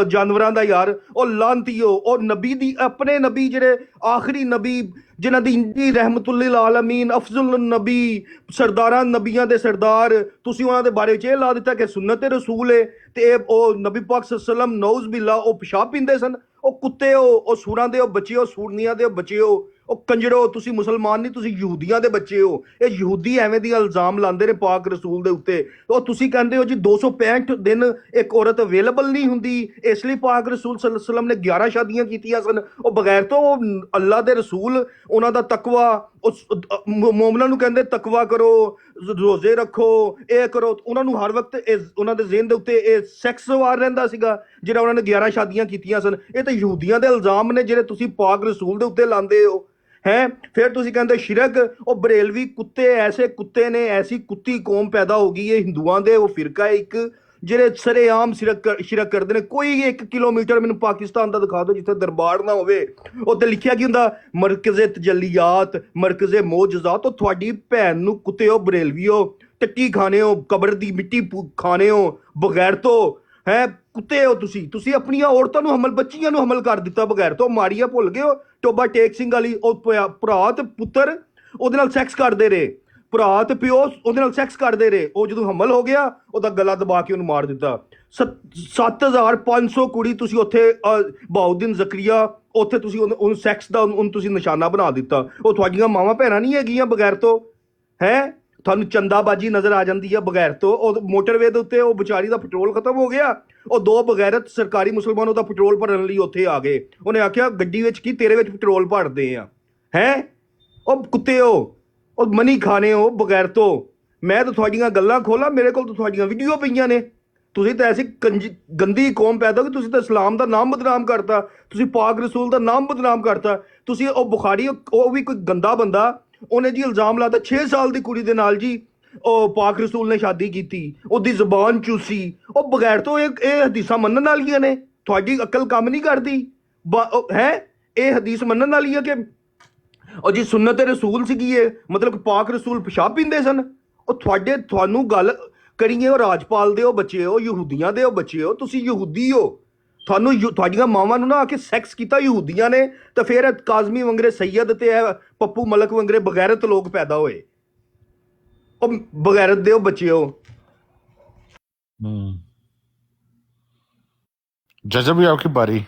Speaker 10: ਜਾਨਵਰਾਂ ਦਾ? ਯਾਰ ਉਹ ਲਾਂਤੀਓ, ਉਹ ਨਬੀ ਦੀ, ਆਪਣੇ ਨਬੀ ਜਿਹੜੇ ਆਖਰੀ ਨਬੀ ਜਿਨ੍ਹਾਂ ਦੀ ਇੰਨੀ ਰਹਿਮਤੁਲ ਆਲਮੀਨ, ਅਫਜ਼ੁਲ ਨਬੀ, ਸਰਦਾਰਾਂ ਨਬੀਆਂ ਦੇ ਸਰਦਾਰ, ਤੁਸੀਂ ਉਹਨਾਂ ਦੇ ਬਾਰੇ ਵਿੱਚ ਇਹ ਲਾ ਦਿੱਤਾ ਕਿ ਸੁਨਨਤ ਰਸੂਲ ਹੈ ਤੇ ਉਹ ਨਬੀ ਪਾਕ ਸੱਲੱਲਾਹੁ ਅਲੈਹਿ ਵਸੱਲਮ ਨੌਜ਼ ਬਿੱਲਾ ਉਹ ਪਿਸ਼ਾਬ ਪੀਂਦੇ ਸਨ। ਉਹ ਕੁੱਤੇ ਹੋ, ਉਹ ਸੂਰਾਂ ਦੇ ਉਹ ਬੱਚੇ ਹੋ, ਸੂਰਨੀਆਂ ਦੇ ਬੱਚੇ ਹੋ, ਉਹ ਕੰਜੜੋ, ਤੁਸੀਂ ਮੁਸਲਮਾਨ ਨਹੀਂ, ਤੁਸੀਂ ਯਹੂਦੀਆਂ ਦੇ ਬੱਚੇ ਹੋ। ਇਹ ਯਹੂਦੀ ਐਵੇਂ ਦੀ ਇਲਜ਼ਾਮ ਲਾਉਂਦੇ ਨੇ ਪਾਕ ਰਸੂਲ ਦੇ ਉੱਤੇ। ਉਹ ਤੁਸੀਂ ਕਹਿੰਦੇ ਹੋ ਜੀ 265 ਦਿਨ ਇੱਕ ਔਰਤ ਅਵੇਲੇਬਲ ਨਹੀਂ ਹੁੰਦੀ, ਇਸ ਲਈ ਪਾਕ ਰਸੂਲ ਸੱਲੱਲਾਹੁ ਅਲੈਹਿ ਵਸੱਲਮ ਨੇ 11 ਸ਼ਾਦੀਆਂ ਕੀਤੀਆਂ ਸਨ। ਉਹ ਬਗੈਰ ਤੋਂ ਅੱਲਾ ਦੇ ਰਸੂਲ, ਉਹਨਾਂ ਦਾ ਤਕਵਾ, ਉਸ ਮੋਮਨਾਂ ਨੂੰ ਕਹਿੰਦੇ ਤਕਵਾ ਕਰੋ, ਰੋਜ਼ੇ ਰੱਖੋ, ਇਹ ਕਰੋ। ਉਹਨਾਂ ਨੂੰ ਹਰ ਵਕਤ ਉਹਨਾਂ ਦੇ ਜ਼ਿਹਨ ਦੇ ਉੱਤੇ ਇਹ ਸੈਕਸ ਸਵਾਰ ਰਹਿੰਦਾ ਸੀਗਾ ਜਿਹੜਾ ਉਹਨਾਂ ਨੇ 11 ਸ਼ਾਦੀਆਂ ਕੀਤੀਆਂ ਸਨ। ਇਹ ਤਾਂ ਯਹੂਦੀਆਂ ਦੇ ਇਲਜ਼ਾਮ ਨੇ ਜਿਹੜੇ ਤੁਸੀਂ ਪਾਕ ਰਸੂਲ ਦੇ ਉੱਤੇ ਲਾਉਂਦੇ ਹੋ ਹੈ। ਫਿਰ ਤੁਸੀਂ ਕਹਿੰਦੇ ਸ਼ਿਰਕ। ਉਹ ਬਰੇਲਵੀ ਕੁੱਤੇ ਐਸੇ ਕੁੱਤੇ ਨੇ, ਐਸੀ ਕੁੱਤੀ ਕੌਮ ਪੈਦਾ ਹੋ ਗਈ ਹੈ ਹਿੰਦੂਆਂ ਦੇ, ਉਹ ਫਿਰਕਾ ਹੈ ਇੱਕ ਜਿਹੜੇ ਸਰੇਆਮ ਸ਼ਿਰਕ ਕਰਦੇ ਨੇ। ਕੋਈ 1 ਕਿਲੋਮੀਟਰ ਮੈਨੂੰ ਪਾਕਿਸਤਾਨ ਦਾ ਦਿਖਾ ਦਿਓ ਜਿੱਥੇ ਦਰਬਾਰ ਨਾ ਹੋਵੇ। ਉੱਤੇ ਲਿਖਿਆ ਕੀ ਹੁੰਦਾ? ਮਰਕਜ਼ੇ ਤਜੱਲੀਆਤ, ਮਰਕਜ਼ੇ ਮੋਜਜ਼ਾਤ। ਉਹ ਤੁਹਾਡੀ ਭੈਣ ਨੂੰ ਕੁੱਤੇ ਹੋ, ਬਰੇਲਵੀਓ, ਟੱਟੀ ਖਾਣੇ ਹੋ, ਕਬਰ ਦੀ ਮਿੱਟੀ ਖਾਣੇ ਹੋ, ਬਗੈਰ ਤੋਂ ਹੈ ਕੁੱਤੇ ਹੋ ਤੁਸੀਂ ਆਪਣੀਆਂ ਔਰਤਾਂ ਨੂੰ ਹਮਲ, ਬੱਚੀਆਂ ਨੂੰ ਹਮਲ ਕਰ ਦਿੱਤਾ ਬਗੈਰ ਤੋਂ। ਮਾਰੀਆ ਭੁੱਲ ਗਏ ਹੋ? ਟੋਬਾ ਟੇਕ ਸਿੰਘ ਵਾਲੀ, ਉਹ ਭਰਾ ਤੇ ਪੁੱਤਰ ਉਹਦੇ ਨਾਲ ਸੈਕਸ ਕਰਦੇ ਰਹੇ, ਭਰਾ ਤੇ ਪਿਓ ਉਹਦੇ ਨਾਲ ਸੈਕਸ ਕਰਦੇ ਰਹੇ। ਉਹ ਜਦੋਂ ਹਮਲ ਹੋ ਗਿਆ ਉਹਦਾ ਗਲਾ ਦਬਾ ਕੇ ਉਹਨੂੰ ਮਾਰ ਦਿੱਤਾ। 7500 ਕੁੜੀ ਤੁਸੀਂ ਉੱਥੇ ਬਾਉਦੀਨ ਜ਼ਕਰੀਆ ਉੱਥੇ ਤੁਸੀਂ ਉਹਨੂੰ ਸੈਕਸ ਦਾ ਉਹਨੂੰ ਤੁਸੀਂ ਨਿਸ਼ਾਨਾ ਬਣਾ ਦਿੱਤਾ। ਉਹ ਤੁਹਾਡੀਆਂ ਮਾਵਾਂ ਭੈਣਾਂ ਨਹੀਂ ਹੈਗੀਆਂ ਬਗੈਰ ਤੋਂ? ਹੈ ਤੁਹਾਨੂੰ ਚੰਦਾਬਾਜੀ ਨਜ਼ਰ ਆ ਜਾਂਦੀ ਆ ਬਗੈਰ ਤੋਂ? ਉਹ ਮੋਟਰਵੇ ਦੇ ਉੱਤੇ ਉਹ ਵਿਚਾਰੀ ਦਾ ਪੈਟਰੋਲ ਖਤਮ ਹੋ ਗਿਆ, ਉਹ ਦੋ ਬਗੈਰਤ ਸਰਕਾਰੀ ਮੁਸਲਮਾਨ ਉਹਦਾ ਪੈਟਰੋਲ ਭਰਨ ਲਈ ਉੱਥੇ ਆ ਗਏ। ਉਹਨੇ ਆਖਿਆ ਗੱਡੀ ਵਿੱਚ ਕੀ ਤੇਰੇ ਵਿੱਚ ਪੈਟਰੋਲ ਭਰਦੇ ਆ? ਹੈ ਉਹ ਕੁੱਤੇ ਉਹ ਮਨੀ ਖਾਣੇ ਹੋ ਬਗੈਰ ਤੋਂ। ਮੈਂ ਤਾਂ ਤੁਹਾਡੀਆਂ ਗੱਲਾਂ ਖੋਲਾਂ, ਮੇਰੇ ਕੋਲ ਤਾਂ ਤੁਹਾਡੀਆਂ ਵੀਡੀਓ ਪਈਆਂ ਨੇ। ਤੁਸੀਂ ਤਾਂ ਐਸੀ ਗੰਦੀ ਕੌਮ ਪੈਦਾ ਕਿ ਤੁਸੀਂ ਤਾਂ ਇਸਲਾਮ ਦਾ ਨਾਮ ਬਦਨਾਮ ਕਰਤਾ, ਤੁਸੀਂ ਪਾਕ ਰਸੂਲ ਦਾ ਨਾਮ ਬਦਨਾਮ ਕਰਤਾ। ਤੁਸੀਂ ਉਹ ਬੁਖਾਰੀ, ਉਹ ਵੀ ਕੋਈ ਗੰਦਾ ਬੰਦਾ, ਉਹਨੇ ਜੀ ਇਲਜ਼ਾਮ ਲਾਤਾ 6 ਸਾਲ ਦੀ ਕੁੜੀ ਦੇ ਨਾਲ ਜੀ ਉਹ ਪਾਕ ਰਸੂਲ ਨੇ ਸ਼ਾਦੀ ਕੀਤੀ, ਉਹਦੀ ਜ਼ੁਬਾਨ ਚੂਸੀ। ਉਹ ਬਗੈਰ ਤੋਂ ਇਹ ਹਦੀਸਾਂ ਮੰਨਣ ਵਾਲੀਆਂ ਨੇ? ਤੁਹਾਡੀ ਅਕਲ ਕੰਮ ਨਹੀਂ ਕਰਦੀ ਹੈ? ਇਹ ਹਦੀਸ ਮੰਨਣ ਵਾਲੀ ਹੈ ਕਿ ਉਹ ਜੀ ਸੁਨਨਤ ਰਸੂਲ ਸੀਗੀ ਇਹ, ਮਤਲਬ ਪਾਕ ਰਸੂਲ ਪਿਸ਼ਾਬ ਪੀਂਦੇ ਸਨ? ਉਹ ਤੁਹਾਨੂੰ ਗੱਲ ਕਰੀਏ, ਉਹ ਰਾਜਪਾਲ ਦੇ ਉਹ ਬੱਚੇ ਹੋ, ਯਹੂਦੀਆਂ ਦੇ ਉਹ ਬੱਚੇ ਹੋ, ਤੁਸੀਂ ਯਹੂਦੀ ਹੋ। ਤੁਹਾਡੀਆਂ ਮਾਵਾਂ ਨੂੰ ਨਾ ਆ ਕੇ ਸੈਕਸ ਕੀਤਾ ਯਹੂਦੀਆਂ ਨੇ, ਤਾਂ ਫਿਰ ਕਾਜ਼ਮੀ ਵੰਗਰੇ ਸੈਯਦ ਤੇ ਪੱਪੂ ਮਲਕ ਵੰਗਰੇ ਬਗੈਰਤ ਲੋਕ ਪੈਦਾ ਹੋਏ। ਉਹ ਬਗੈਰਤ ਦੇ ਉਹ ਬੱਚੇ ਹੋ।
Speaker 5: जज भी आपकी बारी।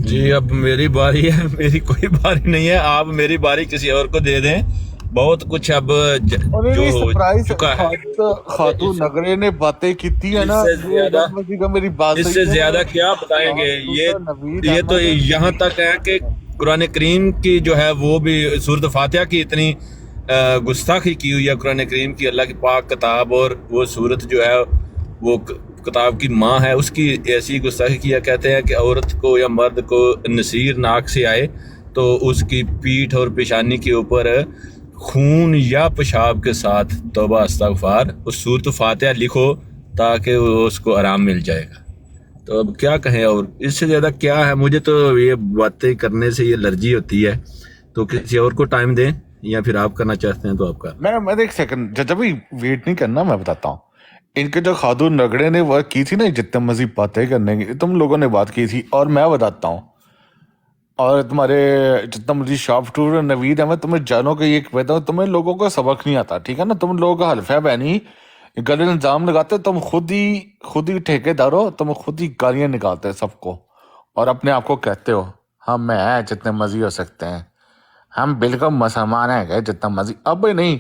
Speaker 11: जी अब मेरी बारी है। मेरी कोई बारी नहीं है, आप मेरी बारी किसी और को दे दें। बहुत कुछ अब जो हो चुका है।
Speaker 5: खातून नगरे ने बातें की थी है ना, मेरी बात
Speaker 11: इससे ज्यादा क्या बताएंगे? ये तो यहाँ तक है कि कुरान करीम की जो है वो भी सूरत फातिहा की इतनी गुस्ताखी की हुई है कुरान करीम की, अल्लाह की पाक किताब, और वो सूरत जो है वो किताब की माँ है, उसकी ऐसी गुस्ताखी किया। कहते हैं कि औरत को या मर्द को नसीर नाक से आए तो उसकी पीठ और पेशानी के ऊपर खून या पेशाब के साथ तौबा इस्तगफार उस सूरत फातिहा लिखो ताकि उसको आराम मिल जाएगा। तो अब क्या कहें, और इससे ज़्यादा क्या है? मुझे तो ये बातें करने से ये एलर्जी होती है। तो किसी और को टाइम दें, या फिर आप करना चाहते हैं तो आप कर।
Speaker 5: मैं एक सेकंड जज भी वेट नहीं करना, मैं बताता हूँ। इनके जो खातून नगड़े ने वर्क की थी ना, जितने मजीद बातें करने की तुम लोगों ने बात की थी, और मैं बताता हूँ, और तुम्हारे जितना मजीद शॉप टूर नवीद है, मैं तुम्हें जानों को ये कहता हूँ, तुम्हें लोगों का सबक नहीं आता, ठीक है ना? तुम लोगों का हल्फा बहनी गलत इल्जाम लगाते, तुम खुद ही ठेकेदार हो, तुम खुद ही गालियाँ निकालते सबको, और अपने आप को कहते हो हाँ मैं जितने मर्जी हो सकते हैं, हम बिल्कुल मुसलमान हैं जितना मर्जी। अब नहीं,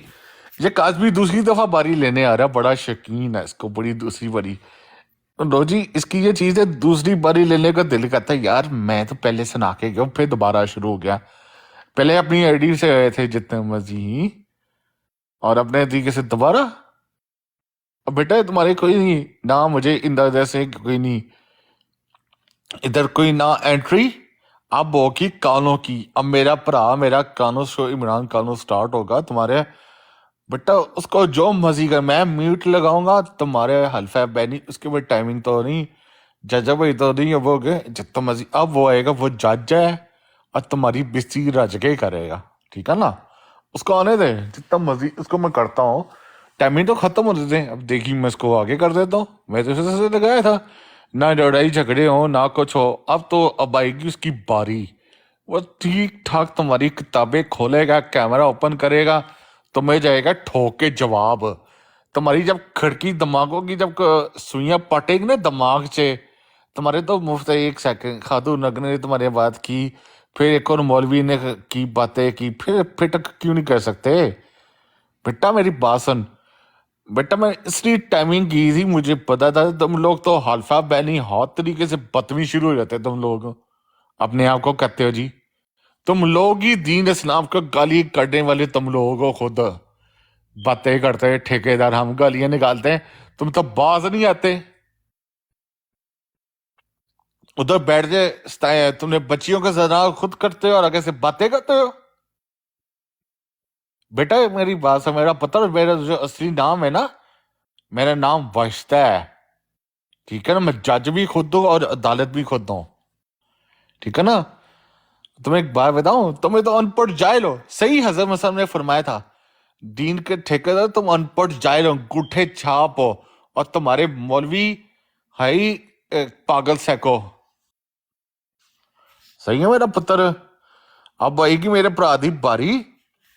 Speaker 5: ये काज़मी दूसरी दफा बारी लेने आ रहा है, बड़ा शौकीन है इसको, बड़ी दूसरी बारी। रोजी इसकी ये चीज़ है, दूसरी बारी लेने का दिल करता है यार मैं तो पहले सुना के गया, फिर दोबारा शुरू हो गया। पहले अपनी आईडी से गए थे जितने मर्जी, और अपने तरीके से दोबारा। अब बेटा तुम्हारे कोई नहीं ना, मुझे इधर से कोई नहीं, इधर कोई ना एंट्री। अब होगी कानों की। अब मेरा कानों शो इमरान कानों स्टार्ट होगा तुम्हारे बेटा, उसको जो मर्जी कर, मैं म्यूट लगाऊंगा तुम्हारे हल्फा बैनी, उसके बाद टाइमिंग तो नहीं, जज भाई तो नहीं वो जितना मर्जी। अब वो आएगा, वो जज है और तुम्हारी बेइज्जती रज के करेगा, ठीक है ना? उसको आने दे जितना मर्जी, उसको मैं करता हूँ। टाइमिंग तो खत्म हो देते हैं, अब देखी मैं इसको आगे कर देता हूँ। मैं तो इसे लगाया था ना, लड़ाई झगड़े हो ना कुछ हो। अब आएगी उसकी बारी, वो ठीक ठाक तुम्हारी किताबें खोलेगा, कैमरा ओपन करेगा, तुम्हें जाएगा ठोक के जवाब। तुम्हारी जब खिड़की दिमागों की जब सुइयां पटेगी ना दिमाग से, तुम्हारे तो मुफ्त। एक सेकंड, खातून नगर ने तुम्हारी बात की, फिर एक और मौलवी ने की बातें की, फिर क्यों नहीं कर सकते? बेटा मेरी बात सुन बेटा, मैं इसलिए टाइमिंग की थी, मुझे पता था तुम लोग तो हल्फा बैनी हर तरीके से बदतमीज शुरू हो जाते। तुम लोग अपने आप को कहते हो जी, तुम लोग ही दीन इस्लाम को गाली करने वाले, तुम लोगों को खुद बातें करते हैं ठेकेदार, हम गालियां निकालते हैं, तुम तो बाज नहीं आते। उधर बैठ जाए, तुमने बच्चियों का जना खुद करते हो और आगे से बातें करते हो। बेटा मेरी बात से, मेरा पता है, मेरा जो असली नाम है ना, मेरा नाम वाहिस्ता है, ठीक है ना? मैं जज भी खुद हूँ और अदालत भी खुद हूँ, ठीक है ना? तुम्हें एक बात बताऊं, तुम्हें तो अनपढ़ जाहिल हो। सही हजरत मसलम ने फरमाया था, दीन के ठेकेदार तुम अनपढ़ जाहिल हो, अंगूठे छाप हो, और तुम्हारे मौलवी है ही पागल सैको। सही है मेरा पुत्र? अब आएगी मेरे भरा दी बारी,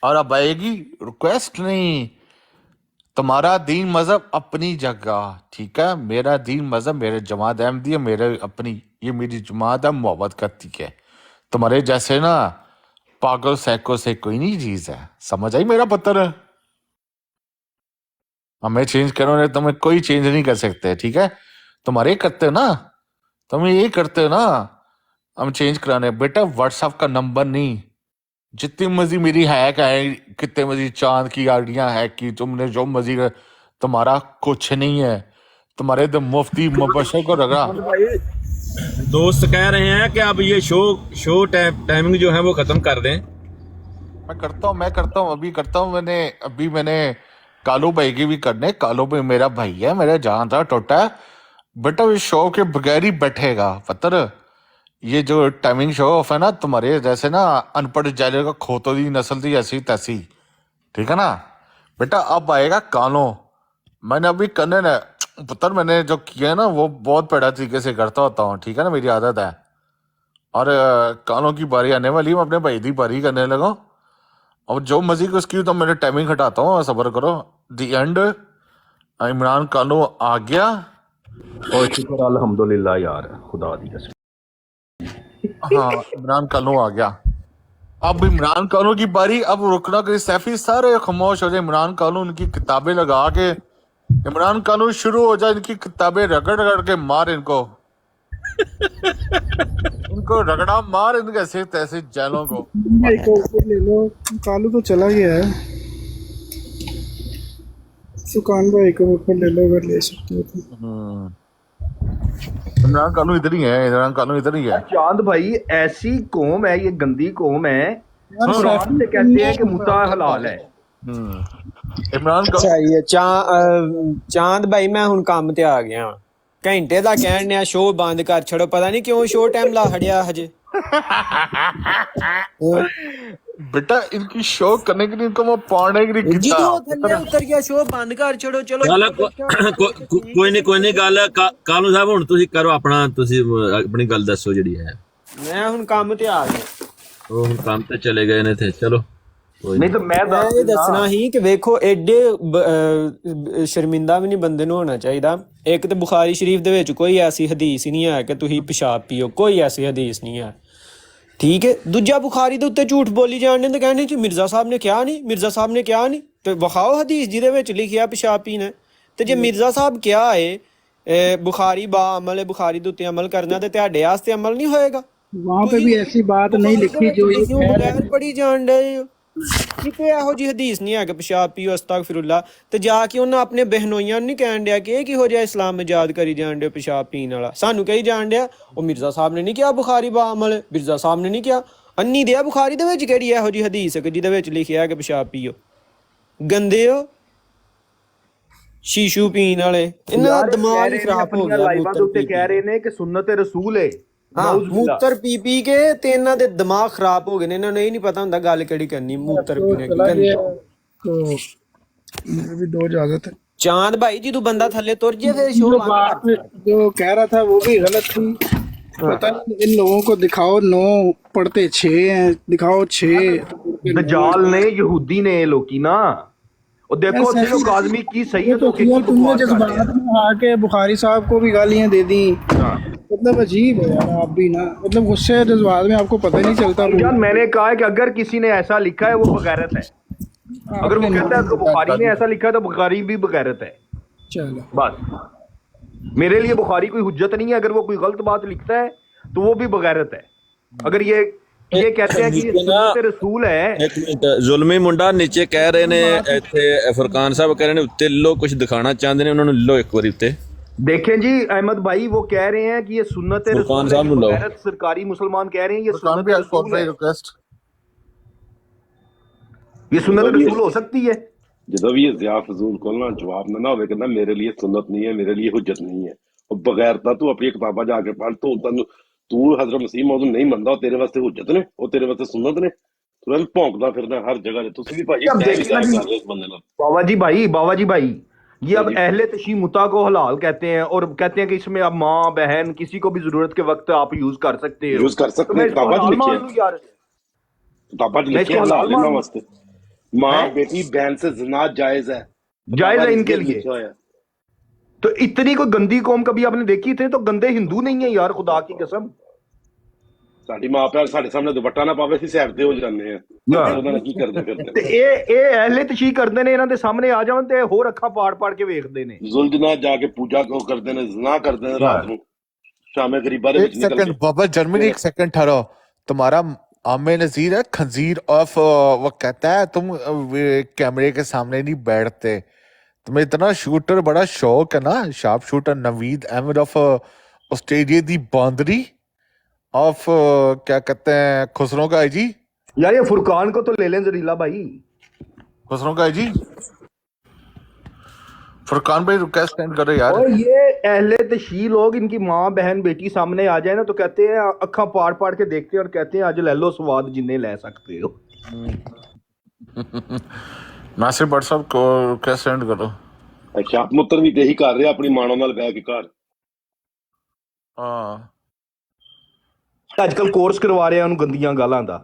Speaker 5: और अब आएगी रिक्वेस्ट नहीं, تمہارا دین مذہب اپنی جگہ، ٹھیک ہے، میرا دین مذہب میرے جماعت احمدی ہے، میرے اپنی، یہ میری جماعت ہے، محبت کرتی ہے. تمہارے جیسے نا پاگل سیکو سے کوئی نہیں چیز ہے. سمجھ آئی میرا پتر؟ ہمیں چینج کرو نہیں، تمہیں کوئی چینج نہیں کر سکتے، ٹھیک ہے. تمہارے کرتے ہو نا، تم یہ کرتے ہو نا، ہم چینج کرانے. بیٹا واٹس ایپ کا نمبر نہیں، جتنی مرضی میری ہیک ہے، کتنے مرضی چاند کی گاڑیاں ہیک کی تم نے، جو مرضی تمہارا کچھ نہیں ہے. تمہارے تو مفتی مبشر کو رگا.
Speaker 11: دوست کہہ رہے ہیں کہ اب یہ شو ٹائمنگ جو ہے وہ ختم کر دیں.
Speaker 5: میں کرتا ہوں ابھی کرتا ہوں. میں نے کالو بھائی کی بھی کرنے. کالو بھائی میرا بھائی ہے، میرا جان تھا ٹوٹا. بیٹا یہ شو کے بغیر ہی بیٹھے گا پتر. یہ جو ٹائمنگ شو آف ہے نا، تمہارے جیسے نا ان پڑھ جائے گا، کھوتوں دی نسل دی ایسی تیسی، ٹھیک ہے نا. بیٹا اب آئے گا کانو. میں نے ابھی کرنے نا پتر، میں نے جو کیا ہے نا وہ بہت پیڑا طریقے سے کرتا ہوتا ہوں، ٹھیک ہے نا، میری عادت ہے. اور کانوں کی باری آنے والی، میں اپنے بھائی دی باری کرنے لگا. اور جو مزی کو اس کی تو میں نے ٹائمنگ ہٹاتا ہوں، صبر کرو. دی اینڈ عمران کانو آ گیا.
Speaker 10: اور شکر الحمدللہ یار، خدا دی قسم.
Speaker 5: ہاں عمران کانو آ گیا. اب عمران کانو کی باری. اب رکنا کہ سیفی سارے خاموش ہو جائے. عمران کانو ان کی کتابیں لگا کے، عمران کانو شروع ہو جائے، ان کی کتابیں رگڑ رگڑ کے مار ان کو رگڑا مار ان کے ایسے تیسے جیلوں کو.
Speaker 6: لے لو، کالو تو چلا گیا ہے. سکان بھائی کو اوپر لے لو اگر لے سکتے ہو تو.
Speaker 5: عمران کانو ادھر ہی ہے، عمران کانو ادھر ہی ہے.
Speaker 10: چاند بھائی ایسی قوم ہے، یہ گندی قوم ہے، قرآن سے کہتے ہیں کہ متع حلال ہے.
Speaker 5: عمران
Speaker 4: چاہیے چاند بھائی میں ہن کام تے آ گیا. گھنٹے دا کہن دیا شو بند کر چھڑو، پتہ نہیں کیوں شو ٹائم لا ہڑیا ہجے.
Speaker 5: بیٹا ان کی شو کرنے کے لیے ان کو میں پاڑنے کے لیے
Speaker 4: جی تو تھلے اتر گیا، شو بند کر چھڑو. چلو
Speaker 11: کوئی نہیں گل. کالو صاحب ہن تسی کرو اپنا، تسی اپنی گل دسو جڑی ہے.
Speaker 4: میں ہن کام تے آ گیا.
Speaker 11: وہ ہن کام تے چلے گئے نے تھے. چلو
Speaker 10: نہیں تو میں
Speaker 4: دسنا ہی کہ ویکھو ایڈے شرمندہ بھی نہیں بندے نو ہونا چاہیے. ایک تو بخاری شریف دے وچ کوئی ایسی حدیث ہی نہیں ہے کہ تسی پیشاب پیو، کوئی ایسی حدیث نہیں ہے، ٹھیک ہے. دوجا بخاری دے اوتے جھوٹ بولی جان دے کہنے جی مرزا صاحب نے کیا نہیں، مرزا صاحب نے کیا نہیں. تے وکھاؤ حدیث جہدے وچ لکھیا پیشاب پینا. تے جے مرزا صاحب کیا ہے بخاری با عمل ہے، بخاری دے اوتے عمل کرنا تے تہاڈے واسطے عمل نہیں ہوئے گا.
Speaker 6: وہاں پہ بھی ایسی بات نہیں لکھی جو یہ
Speaker 4: کیوں بغیر پڑھی جان ڈے ہو. کوئی یہو جی حدیث نہیں ہے کہ پیشاب پیو استغفر اللہ. تے جا کے انہاں اپنے بہنوئیاں نہیں کہن ڈیا کہ کہو جہا اسلام ایجاد کری جان ڈے پیشاب پین والا. سانو کہی جان ڈیا وہ مرزا صاحب نے نہیں کیا بخاری با عمل ہے، مرزا صاحب نے نہیں کیا. انی دیا بخاری دے وچ کہڑی یہو جی حدیث ہے کہ جہدے وچ لکھیا ہے کہ پیشاب پیو. گندے ہو شیشو پین والے، انہاں دا دماغ ہی خراب ہو گیا. موتر
Speaker 10: کہہ رہے نے کہ سنت رسول ہے.
Speaker 4: ہاں موتر پی پی کے تے انہاں دے دماغ خراب ہو گئے نے. انہاں نے یہ نہیں پتا ہوندا گل کیڑی کرنی. موتر پینے کی
Speaker 6: تو بھی دو اجازت ہے.
Speaker 4: چاند بھائی جی تو بندہ تھلے تر جائے پھر شو
Speaker 6: جو کہہ رہا تھا وہ بھی غلط تھی. پتہ نہیں ان لوگوں کو دکھاؤ 9 پڑھتے 6 ہیں، دکھاؤ 6.
Speaker 10: دجال نے یہودی نے لوکی نا. اور دیکھو جو کاظمی کی صحیح ہے تو
Speaker 6: تم نے جذبات میں آ کے بخاری صاحب کو بھی گالیاں دے دی. مطلب عجیب ہے یار آپ بھی نا، مطلب غصے جذبات میں آپ کو پتہ نہیں چلتا.
Speaker 10: میں نے کہا ہے کہ اگر کسی نے ایسا لکھا ہے وہ بغیرت ہے. اگر وہ کہتا ہے کہ بخاری نے ایسا لکھا ہے تو بخاری بھی بغیرت ہے.
Speaker 6: چلو
Speaker 10: بس میرے لیے بخاری کوئی حجت نہیں ہے. اگر وہ کوئی غلط بات لکھتا ہے تو وہ بھی بغیرت ہے. اگر یہ کہتے ہیں کہ یہ سنت رسول ہے.
Speaker 11: ایک منٹ، ظلمی منڈا نیچے کہہ رہے نے ایتھے فرقان صاحب کہہ رہے نے اتنے لو کچھ دکھانا چاہتے ہیں، انہوں نے لو ایک باری اتنے
Speaker 10: دیکھیں جی. احمد بھائی وہ کہہ رہے ہیں کہ یہ سنت رسول ہے. سرکاری مسلمان کہہ رہے ہیں یہ سنت رسول ہے. یہ سنت رسول ہو سکتی ہے.
Speaker 12: جدو بھی یہ ضیاء فضول کو نا جواب نہ ہوئے کہ میرے لیے سنت نہیں ہے، میرے لیے حجت نہیں ہے. اور بغیر تو اپنی کتابیں جا کے پڑھ تو حضرت مسیح موضوع نہیں منتا، تیرے واسطے حجت نے، وہ تیرے واسطے سنت نے. بھونکتا پھرنا ہر جگہ.
Speaker 10: بابا جی بھائی یہ اب اہل تشیع متع کو حلال کہتے ہیں اور کہتے ہیں کہ اس میں اب ماں بہن کسی کو بھی ضرورت کے وقت آپ یوز کر سکتے ہو.
Speaker 12: یوز کر سکتے ہیں. کتاباں لکھی ہے حلال لینا واسطے. ماں بیٹی بہن سے زنا جائز ہے.
Speaker 10: जायज है इनके लिए। तो इतनी कोई गंदी कौम कभी आपने देखी थी? तो गंदे हिंदू नहीं है यार, खुदा की कसम।
Speaker 12: ਸਾਡੀ ਮਾਂ ਪਿਓ ਸਾਡੇ ਸਾਹਮਣੇ ਦੁਪੱਟਾ ਨਾ ਪਾਵੇ, ਅਸੀਂ ਸਾਈਡ ਤੇ ਹੋ ਜਾਂਦੇ ਆ, ਉਹਨਾਂ ਨੇ ਕੀ ਕਰਦੇ
Speaker 10: ਤੇ ਇਹ ਐਲੇ ਤਸ਼ੀ ਕਰਦੇ ਨੇ, ਇਹਨਾਂ ਦੇ ਸਾਹਮਣੇ ਆ ਜਾਣ ਤੇ ਹੋਰ ਅੱਖਾਂ ਪਾੜ ਕੇ ਵੇਖਦੇ ਨੇ।
Speaker 12: ਜ਼ੁਲਜਨਾ ਜਾ ਕੇ ਪੂਜਾ ਕਰਦੇ ਨੇ, ਜ਼ਨਾ ਕਰਦੇ ਨੇ ਰਾਤ ਨੂੰ ਸ਼ਾਮੇ ਗਰੀਬਾਂ ਦੇ ਵਿੱਚ ਨਿਕਲ ਕੇ।
Speaker 5: बाबा जर्मनी एक सेकंड ठहरो, तुम्हारा आमे नजीर है खंजीर ऑफ, वो कहता है तुम कैमरे के सामने नहीं बैठते, तुम्हें इतना शूटर बड़ा शौक है ना, sharp shooter Naveed Ahmed of Australia दी बांदरी ऑफ क्या कहते हैं खुसरो का है जी।
Speaker 10: यार ये फुरकान को तो ले लें जरीला भाई।
Speaker 5: खुसरो का है जी, फुरकान भाई रिक्वेस्ट सेंड करो यार।
Speaker 10: और ये अहले तशी लोग, इनकी माँ बहन बेटी सामने आ जाए ना तो कहते हैं, अखा पाड़ के देखते हैं और कहते हैं आज ले लो स्वाद जिन्हें ले सकते हो।
Speaker 5: नासिर भट्ट साहब को रिक्वेस्ट सेंड करो।
Speaker 12: ਅੱਛਾ ਮੁੱਤਰ ਵੀ ਤੇ ਇਹੀ ਕਰ ਰਿਹਾ ਆਪਣੀ ਮਾਂ ਨਾਲ ਬਹਿ ਕੇ ਘਰ।
Speaker 5: ਹਾਂ
Speaker 10: ਅੱਜਕੱਲ ਕੋਰਸ ਕਰਵਾ ਰਿਹਾ ਉਹਨੂੰ ਗੰਦੀਆਂ ਗਾਲਾਂ ਦਾ।